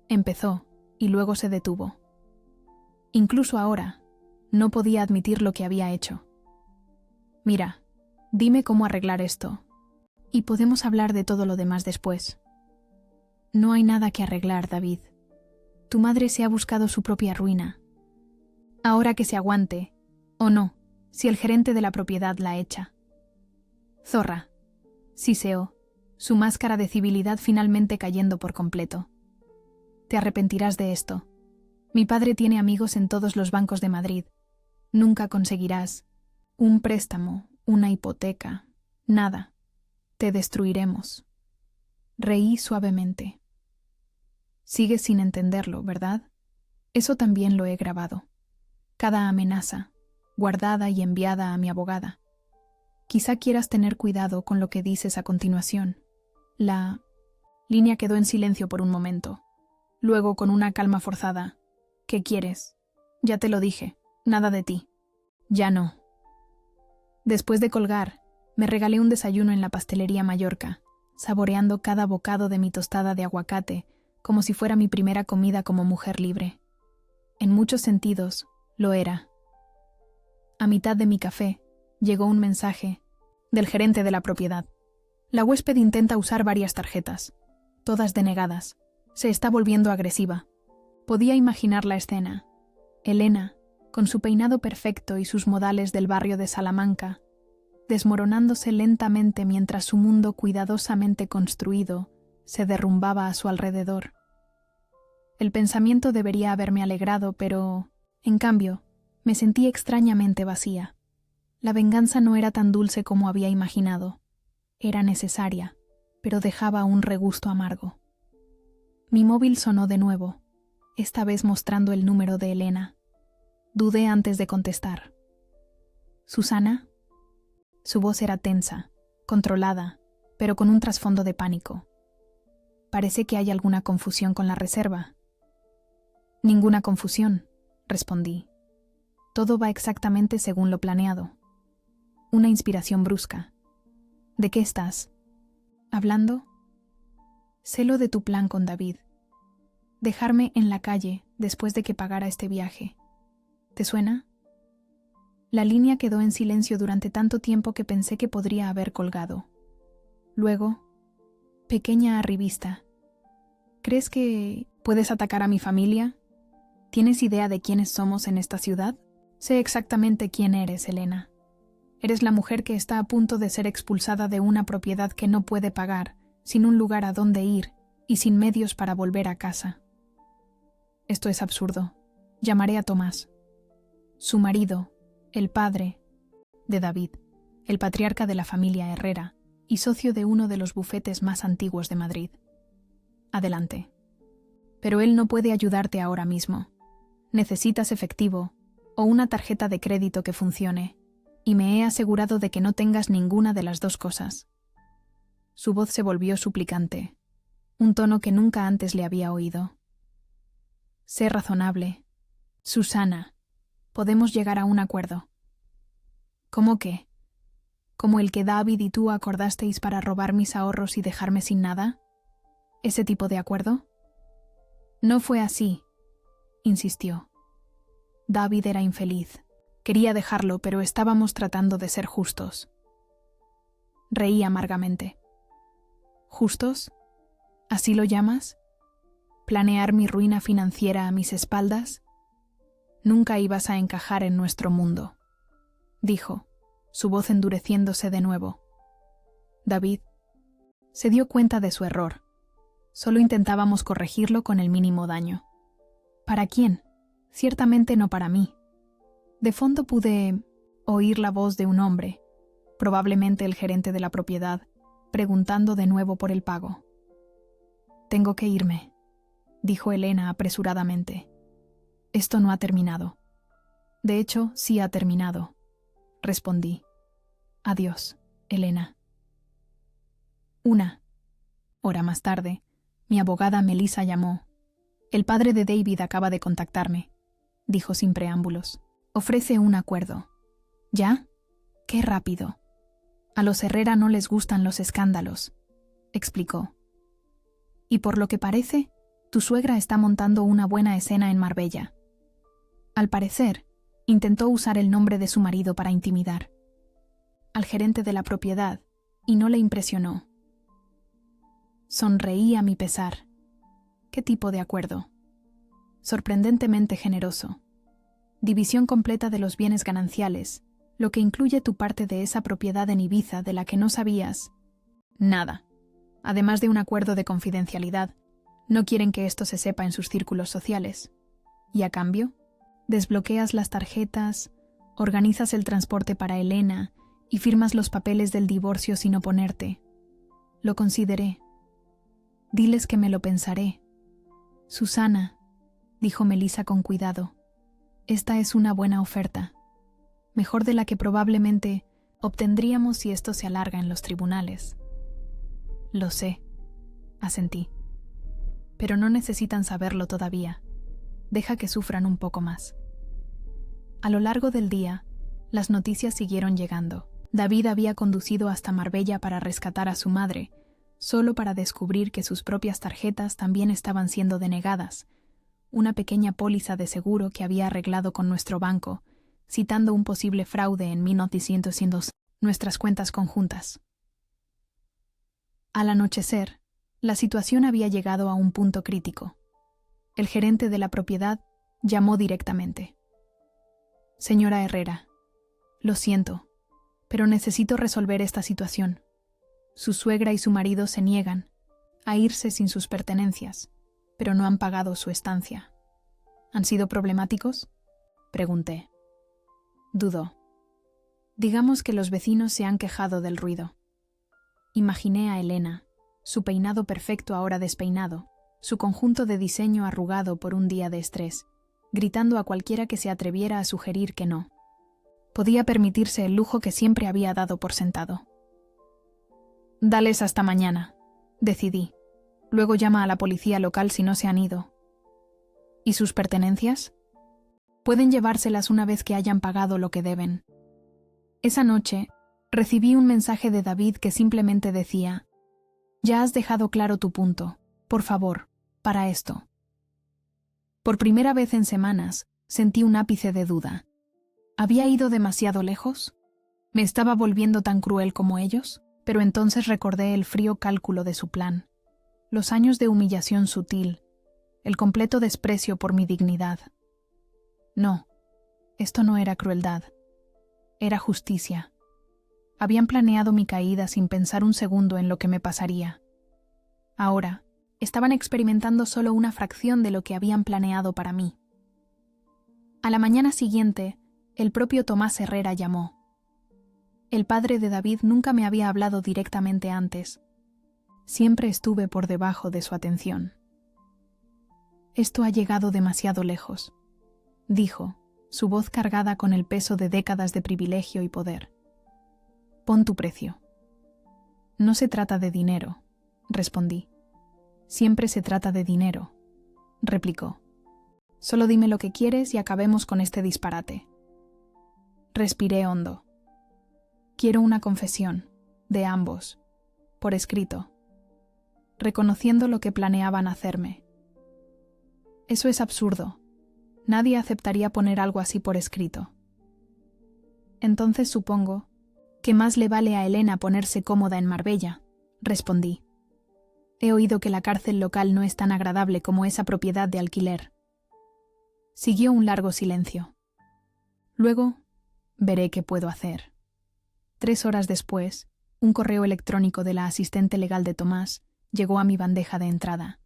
Empezó, y luego se detuvo. Incluso ahora, no podía admitir lo que había hecho. Mira, dime cómo arreglar esto, y podemos hablar de todo lo demás después. No hay nada que arreglar, David. Tu madre se ha buscado su propia ruina. Ahora que se aguante, o no, si el gerente de la propiedad la echa. Zorra, siseó, su máscara de civilidad finalmente cayendo por completo. Te arrepentirás de esto. Mi padre tiene amigos en todos los bancos de Madrid. Nunca conseguirás un préstamo, una hipoteca, nada. Te destruiremos. Reí suavemente. Sigues sin entenderlo, ¿verdad? Eso también lo he grabado. Cada amenaza, guardada y enviada a mi abogada. Quizá quieras tener cuidado con lo que dices a continuación. La línea quedó en silencio por un momento. Luego, con una calma forzada. ¿Qué quieres? Ya te lo dije. Nada de ti. Ya no. Después de colgar, me regalé un desayuno en la pastelería Mallorca, saboreando cada bocado de mi tostada de aguacate como si fuera mi primera comida como mujer libre. En muchos sentidos, lo era. A mitad de mi café, llegó un mensaje del gerente de la propiedad. La huésped intenta usar varias tarjetas, todas denegadas. Se está volviendo agresiva. Podía imaginar la escena. Elena, con su peinado perfecto y sus modales del barrio de Salamanca, desmoronándose lentamente mientras su mundo cuidadosamente construido se derrumbaba a su alrededor. El pensamiento debería haberme alegrado, pero, en cambio, me sentí extrañamente vacía. La venganza no era tan dulce como había imaginado. Era necesaria, pero dejaba un regusto amargo. Mi móvil sonó de nuevo, esta vez mostrando el número de Elena. Dudé antes de contestar. ¿Susana? Su voz era tensa, controlada, pero con un trasfondo de pánico. Parece que hay alguna confusión con la reserva. Ninguna confusión, respondí. Todo va exactamente según lo planeado. Una inspiración brusca. ¿De qué estás? ¿Hablando? Sé lo de tu plan con David. Dejarme en la calle después de que pagara este viaje. ¿Te suena? La línea quedó en silencio durante tanto tiempo que pensé que podría haber colgado. Luego, pequeña arribista, ¿crees que puedes atacar a mi familia? ¿Tienes idea de quiénes somos en esta ciudad? Sé exactamente quién eres, Elena. Eres la mujer que está a punto de ser expulsada de una propiedad que no puede pagar, sin un lugar a donde ir y sin medios para volver a casa. Esto es absurdo. Llamaré a Tomás. Su marido, el padre de David, el patriarca de la familia Herrera y socio de uno de los bufetes más antiguos de Madrid. Adelante. Pero él no puede ayudarte ahora mismo. Necesitas efectivo o una tarjeta de crédito que funcione, y me he asegurado de que no tengas ninguna de las dos cosas. Su voz se volvió suplicante, un tono que nunca antes le había oído. Sé razonable. Susana, podemos llegar a un acuerdo. ¿Cómo qué? ¿Como el que David y tú acordasteis para robar mis ahorros y dejarme sin nada? ¿Ese tipo de acuerdo? No fue así, insistió. David era infeliz. Quería dejarlo, pero estábamos tratando de ser justos. Reí amargamente. ¿Justos? ¿Así lo llamas? ¿Planear mi ruina financiera a mis espaldas? Nunca ibas a encajar en nuestro mundo, dijo, su voz endureciéndose de nuevo. David se dio cuenta de su error. Solo intentábamos corregirlo con el mínimo daño. ¿Para quién? Ciertamente no para mí. De fondo pude oír la voz de un hombre, probablemente el gerente de la propiedad, preguntando de nuevo por el pago. Tengo que irme, dijo Elena apresuradamente. Esto no ha terminado. De hecho, sí ha terminado, respondí. Adiós, Elena. 1 hora más tarde, mi abogada Melissa llamó. El padre de David acaba de contactarme, dijo sin preámbulos. Ofrece un acuerdo. ¿Ya? ¡Qué rápido! A los Herrera no les gustan los escándalos, explicó. Y por lo que parece, tu suegra está montando una buena escena en Marbella. Al parecer, intentó usar el nombre de su marido para intimidar al gerente de la propiedad y no le impresionó. Sonreí a mi pesar. ¿Qué tipo de acuerdo? Sorprendentemente generoso. División completa de los bienes gananciales, lo que incluye tu parte de esa propiedad en Ibiza de la que no sabías nada. Además de un acuerdo de confidencialidad, no quieren que esto se sepa en sus círculos sociales. Y a cambio, desbloqueas las tarjetas, organizas el transporte para Elena y firmas los papeles del divorcio sin oponerte. Lo consideré. Diles que me lo pensaré. Susana, dijo Melissa con cuidado, esta es una buena oferta, mejor de la que probablemente obtendríamos si esto se alarga en los tribunales. Lo sé, asentí. Pero no necesitan saberlo todavía. Deja que sufran un poco más. A lo largo del día, las noticias siguieron llegando. David había conducido hasta Marbella para rescatar a su madre, solo para descubrir que sus propias tarjetas también estaban siendo denegadas, una pequeña póliza de seguro que había arreglado con nuestro banco, citando un posible fraude en 1902, nuestras cuentas conjuntas. Al anochecer, la situación había llegado a un punto crítico. El gerente de la propiedad llamó directamente. Señora Herrera, lo siento, pero necesito resolver esta situación. Su suegra y su marido se niegan a irse sin sus pertenencias, pero no han pagado su estancia. ¿Han sido problemáticos?, pregunté. Dudó. Digamos que los vecinos se han quejado del ruido. Imaginé a Elena, su peinado perfecto ahora despeinado, su conjunto de diseño arrugado por un día de estrés, gritando a cualquiera que se atreviera a sugerir que no. Podía permitirse el lujo que siempre había dado por sentado. Dales hasta mañana, decidí. Luego llama a la policía local si no se han ido. ¿Y sus pertenencias? Pueden llevárselas una vez que hayan pagado lo que deben. Esa noche, recibí un mensaje de David que simplemente decía: «Ya has dejado claro tu punto. Por favor, para esto». Por primera vez en semanas, sentí un ápice de duda. ¿Había ido demasiado lejos? ¿Me estaba volviendo tan cruel como ellos? Pero entonces recordé el frío cálculo de su plan, los años de humillación sutil, el completo desprecio por mi dignidad. No, esto no era crueldad, era justicia. Habían planeado mi caída sin pensar un segundo en lo que me pasaría. Ahora, estaban experimentando solo una fracción de lo que habían planeado para mí. A la mañana siguiente, el propio Tomás Herrera llamó. El padre de David nunca me había hablado directamente antes. Siempre estuve por debajo de su atención. Esto ha llegado demasiado lejos, dijo, su voz cargada con el peso de décadas de privilegio y poder. Pon tu precio. No se trata de dinero, respondí. Siempre se trata de dinero, replicó. Solo dime lo que quieres y acabemos con este disparate. Respiré hondo. Quiero una confesión, de ambos, por escrito, reconociendo lo que planeaban hacerme. Eso es absurdo. Nadie aceptaría poner algo así por escrito. Entonces supongo que más le vale a Elena ponerse cómoda en Marbella, respondí. He oído que la cárcel local no es tan agradable como esa propiedad de alquiler. Siguió un largo silencio. Luego, veré qué puedo hacer. 3 horas después, un correo electrónico de la asistente legal de Tomás llegó a mi bandeja de entrada.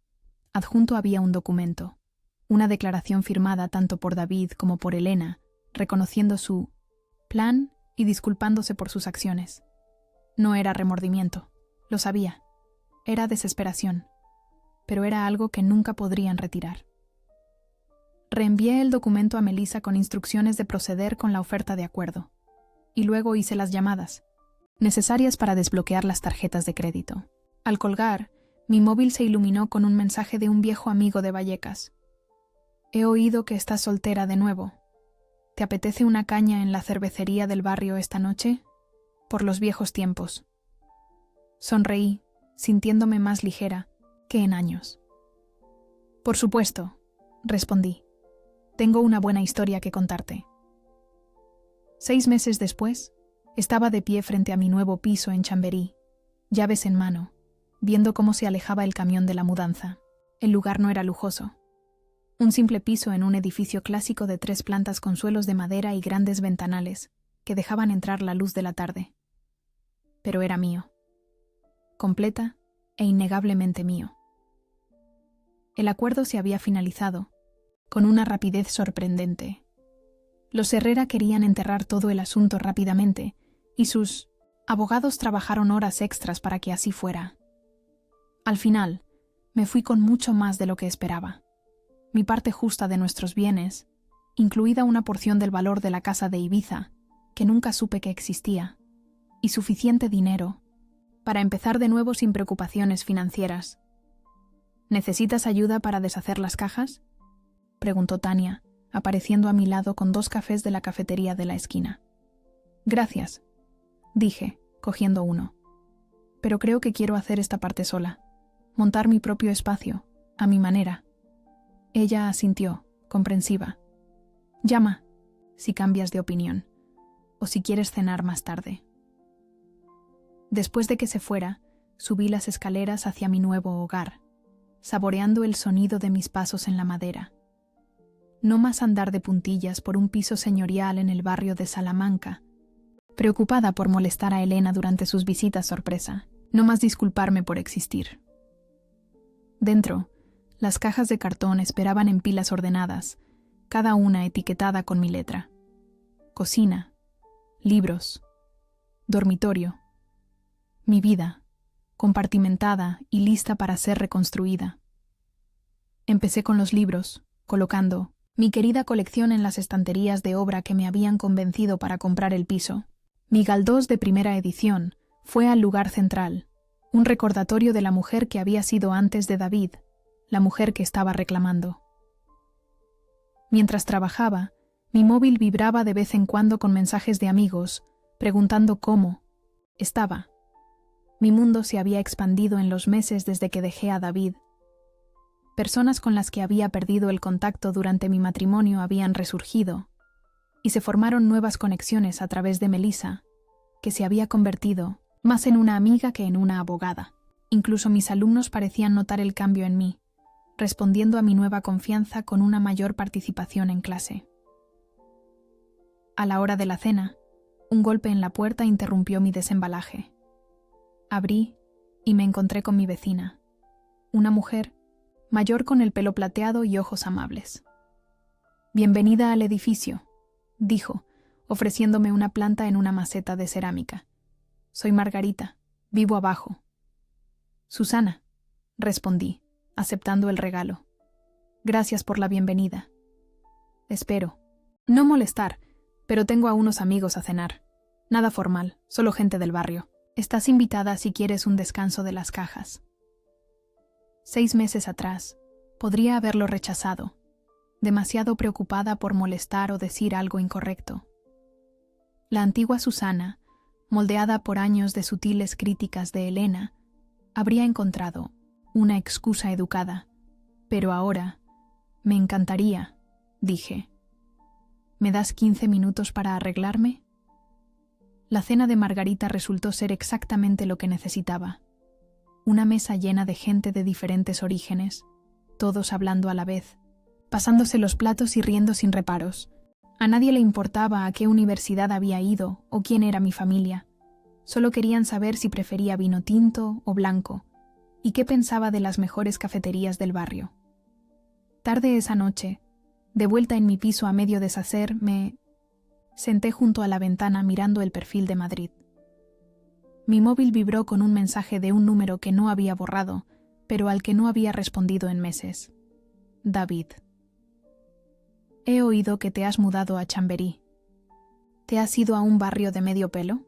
Adjunto había un documento, una declaración firmada tanto por David como por Elena, reconociendo su plan y disculpándose por sus acciones. No era remordimiento, lo sabía. Era desesperación, pero era algo que nunca podrían retirar. Reenvié el documento a Melissa con instrucciones de proceder con la oferta de acuerdo. Y luego hice las llamadas, necesarias para desbloquear las tarjetas de crédito. Al colgar, mi móvil se iluminó con un mensaje de un viejo amigo de Vallecas. He oído que estás soltera de nuevo. ¿Te apetece una caña en la cervecería del barrio esta noche? Por los viejos tiempos. Sonreí, sintiéndome más ligera que en años. Por supuesto, respondí. Tengo una buena historia que contarte. 6 meses después, estaba de pie frente a mi nuevo piso en Chamberí, llaves en mano, viendo cómo se alejaba el camión de la mudanza. El lugar no era lujoso. Un simple piso en un edificio clásico de 3 plantas con suelos de madera y grandes ventanales que dejaban entrar la luz de la tarde. Pero era mío. Completa e innegablemente mío. El acuerdo se había finalizado, con una rapidez sorprendente. Los Herrera querían enterrar todo el asunto rápidamente, y sus abogados trabajaron horas extras para que así fuera. Al final, me fui con mucho más de lo que esperaba. Mi parte justa de nuestros bienes, incluida una porción del valor de la casa de Ibiza, que nunca supe que existía, y suficiente dinero para empezar de nuevo sin preocupaciones financieras. ¿Necesitas ayuda para deshacer las cajas?, preguntó Tania, apareciendo a mi lado con 2 cafés de la cafetería de la esquina. Gracias, dije, cogiendo uno. pero creo que quiero hacer esta parte sola, montar mi propio espacio, a mi manera. Ella asintió, comprensiva. Llama, si cambias de opinión, o si quieres cenar más tarde. Después de que se fuera, subí las escaleras hacia mi nuevo hogar, saboreando el sonido de mis pasos en la madera. No más andar de puntillas por un piso señorial en el barrio de Salamanca, preocupada por molestar a Elena durante sus visitas sorpresa, no más disculparme por existir. Dentro, las cajas de cartón esperaban en pilas ordenadas, cada una etiquetada con mi letra. Cocina, libros, dormitorio. Mi vida, compartimentada y lista para ser reconstruida. Empecé con los libros, colocando mi querida colección en las estanterías de obra que me habían convencido para comprar el piso. Mi Galdós de primera edición fue al lugar central, un recordatorio de la mujer que había sido antes de David, la mujer que estaba reclamando. Mientras trabajaba, mi móvil vibraba de vez en cuando con mensajes de amigos, preguntando cómo estaba. Mi mundo se había expandido en los meses desde que dejé a David. Personas con las que había perdido el contacto durante mi matrimonio habían resurgido, y se formaron nuevas conexiones a través de Melissa, que se había convertido más en una amiga que en una abogada. Incluso mis alumnos parecían notar el cambio en mí, respondiendo a mi nueva confianza con una mayor participación en clase. A la hora de la cena, un golpe en la puerta interrumpió mi desembalaje. Abrí y me encontré con mi vecina, una mujer mayor con el pelo plateado y ojos amables. «Bienvenida al edificio», dijo, ofreciéndome una planta en una maceta de cerámica. «Soy Margarita, vivo abajo». «Susana», respondí, aceptando el regalo. «Gracias por la bienvenida». «Espero no molestar, pero tengo a unos amigos a cenar. Nada formal, solo gente del barrio. Estás invitada si quieres un descanso de las cajas». 6 meses atrás, podría haberlo rechazado, demasiado preocupada por molestar o decir algo incorrecto. La antigua Susana, moldeada por años de sutiles críticas de Elena, habría encontrado una excusa educada, pero ahora, me encantaría, dije. ¿Me das 15 minutos para arreglarme? La cena de Margarita resultó ser exactamente lo que necesitaba. Una mesa llena de gente de diferentes orígenes, todos hablando a la vez, pasándose los platos y riendo sin reparos. A nadie le importaba a qué universidad había ido o quién era mi familia. Solo querían saber si prefería vino tinto o blanco y qué pensaba de las mejores cafeterías del barrio. Tarde esa noche, de vuelta en mi piso a medio deshacer, me senté junto a la ventana mirando el perfil de Madrid. Mi móvil vibró con un mensaje de un número que no había borrado, pero al que no había respondido en meses. David. He oído que te has mudado a Chamberí. ¿Te has ido a un barrio de medio pelo?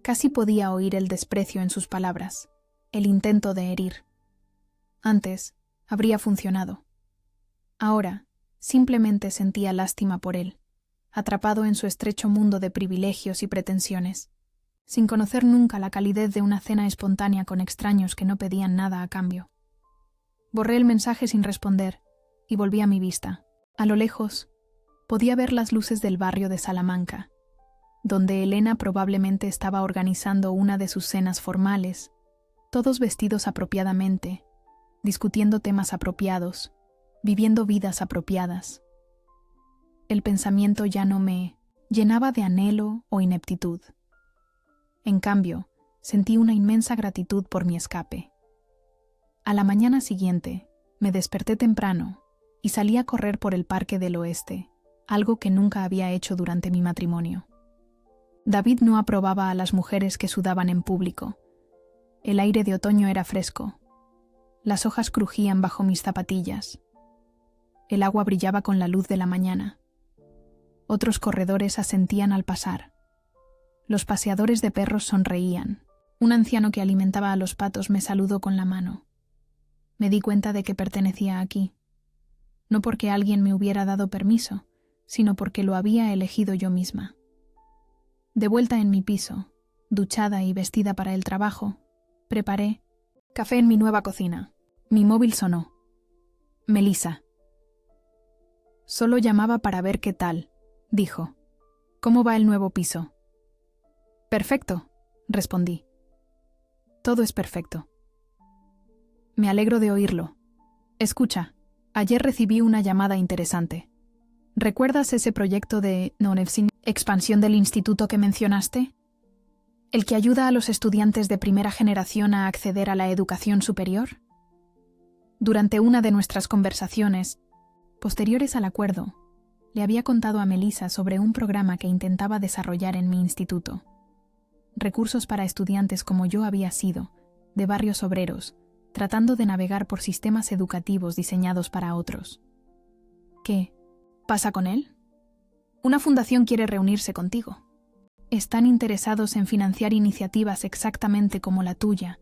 Casi podía oír el desprecio en sus palabras, el intento de herir. Antes, habría funcionado. Ahora, simplemente sentía lástima por él, atrapado en su estrecho mundo de privilegios y pretensiones, sin conocer nunca la calidez de una cena espontánea con extraños que no pedían nada a cambio. Borré el mensaje sin responder y volví a mi vista. A lo lejos, podía ver las luces del barrio de Salamanca, donde Elena probablemente estaba organizando una de sus cenas formales, todos vestidos apropiadamente, discutiendo temas apropiados, viviendo vidas apropiadas. El pensamiento ya no me llenaba de anhelo o ineptitud. En cambio, sentí una inmensa gratitud por mi escape. A la mañana siguiente, me desperté temprano y salí a correr por el Parque del Oeste, algo que nunca había hecho durante mi matrimonio. David no aprobaba a las mujeres que sudaban en público. El aire de otoño era fresco. Las hojas crujían bajo mis zapatillas. El agua brillaba con la luz de la mañana. Otros corredores asentían al pasar. Los paseadores de perros sonreían. Un anciano que alimentaba a los patos me saludó con la mano. Me di cuenta de que pertenecía aquí. No porque alguien me hubiera dado permiso, sino porque lo había elegido yo misma. De vuelta en mi piso, Duchada y vestida para el trabajo, preparé café en mi nueva cocina. Mi móvil sonó. Melissa. Solo llamaba para ver qué tal, dijo. ¿Cómo va el nuevo piso? Perfecto, respondí. Todo es perfecto. Me alegro de oírlo. Escucha, ayer recibí una llamada interesante. ¿Recuerdas ese proyecto de expansión del instituto que mencionaste? ¿El que ayuda a los estudiantes de primera generación a acceder a la educación superior? Durante una de nuestras conversaciones, posteriores al acuerdo, le había contado a Melissa sobre un programa que intentaba desarrollar en mi instituto. Recursos para estudiantes como yo había sido, de barrios obreros, tratando de navegar por sistemas educativos diseñados para otros. ¿Qué pasa con él? Una fundación quiere reunirse contigo. Están interesados en financiar iniciativas exactamente como la tuya,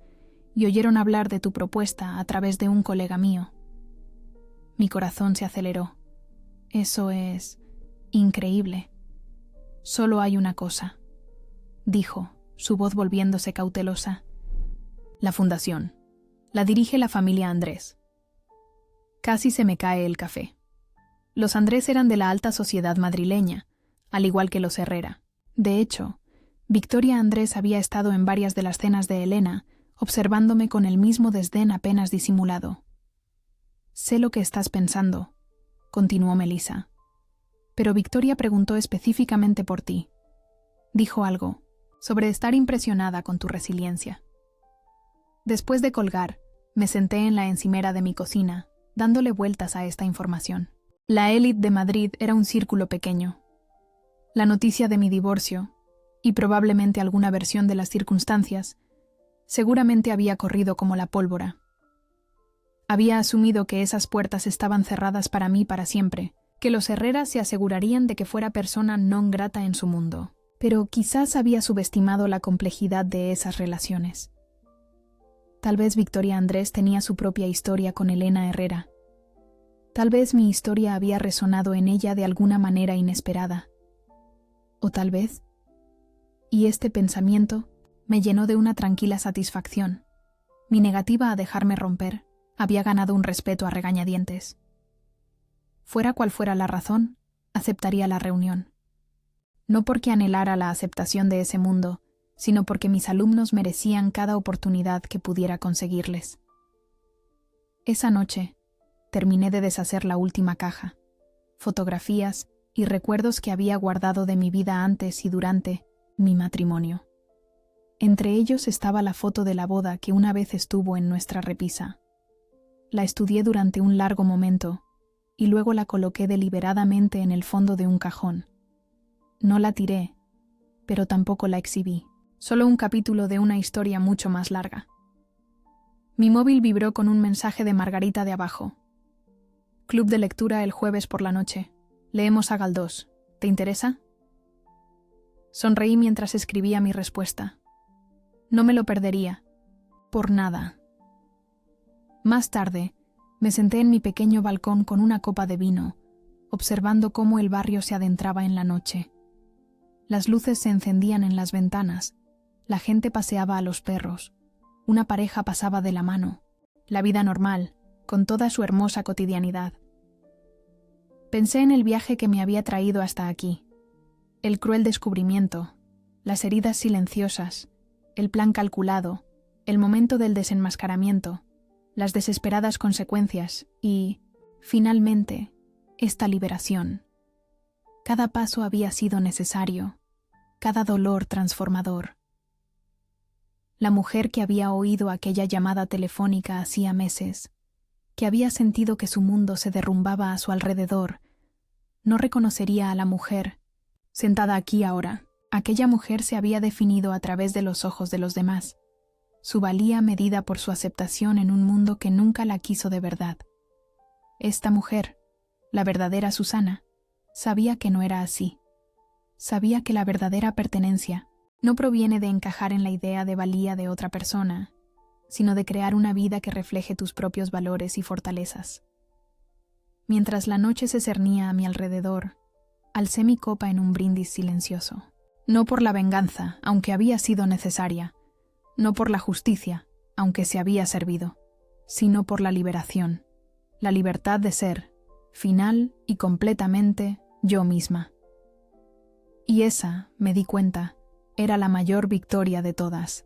y oyeron hablar de tu propuesta a través de un colega mío. Mi corazón se aceleró. Eso es increíble. Solo hay una cosa, dijo, su voz volviéndose cautelosa. La fundación. La dirige la familia Andrés. Casi se me cae el café. Los Andrés eran de la alta sociedad madrileña, al igual que los Herrera. De hecho, Victoria Andrés había estado en varias de las cenas de Elena, observándome con el mismo desdén apenas disimulado. Sé lo que estás pensando, continuó Melissa. Pero Victoria preguntó específicamente por ti. Dijo algo sobre estar impresionada con tu resiliencia. Después de colgar, me senté en la encimera de mi cocina, dándole vueltas a esta información. La élite de Madrid era un círculo pequeño. La noticia de mi divorcio, y probablemente alguna versión de las circunstancias, seguramente había corrido como la pólvora. Había asumido que esas puertas estaban cerradas para mí para siempre, que los Herrera se asegurarían de que fuera persona non grata en su mundo. Pero quizás había subestimado la complejidad de esas relaciones. Tal vez Victoria Andrés tenía su propia historia con Elena Herrera. Tal vez mi historia había resonado en ella de alguna manera inesperada. O tal vez... Y este pensamiento me llenó de una tranquila satisfacción. Mi negativa a dejarme romper había ganado un respeto a regañadientes. Fuera cual fuera la razón, aceptaría la reunión. No porque anhelara la aceptación de ese mundo, sino porque mis alumnos merecían cada oportunidad que pudiera conseguirles. Esa noche, terminé de deshacer la última caja, fotografías y recuerdos que había guardado de mi vida antes y durante mi matrimonio. Entre ellos estaba la foto de la boda que una vez estuvo en nuestra repisa. La estudié durante un largo momento y luego la coloqué deliberadamente en el fondo de un cajón. No la tiré, pero tampoco la exhibí. Solo un capítulo de una historia mucho más larga. Mi móvil vibró con un mensaje de Margarita de abajo. Club de lectura el jueves por la noche. Leemos a Galdós. ¿Te interesa? Sonreí mientras escribía mi respuesta. No me lo perdería. Por nada. Más tarde, me senté en mi pequeño balcón con una copa de vino, observando cómo el barrio se adentraba en la noche. Las luces se encendían en las ventanas, la gente paseaba a los perros, una pareja pasaba de la mano, la vida normal, con toda su hermosa cotidianidad. Pensé en el viaje que me había traído hasta aquí, el cruel descubrimiento, las heridas silenciosas, el plan calculado, el momento del desenmascaramiento, las desesperadas consecuencias y, finalmente, esta liberación. Cada paso había sido necesario, cada dolor transformador. La mujer que había oído aquella llamada telefónica hacía meses, que había sentido que su mundo se derrumbaba a su alrededor, no reconocería a la mujer, sentada aquí ahora. Aquella mujer se había definido a través de los ojos de los demás, su valía medida por su aceptación en un mundo que nunca la quiso de verdad. Esta mujer, la verdadera Susana, sabía que no era así. Sabía que la verdadera pertenencia no proviene de encajar en la idea de valía de otra persona, sino de crear una vida que refleje tus propios valores y fortalezas. Mientras la noche se cernía a mi alrededor, alcé mi copa en un brindis silencioso. No por la venganza, aunque había sido necesaria, no por la justicia, aunque se había servido, sino por la liberación, la libertad de ser, final y completamente, yo misma. Y esa, me di cuenta, era la mayor victoria de todas.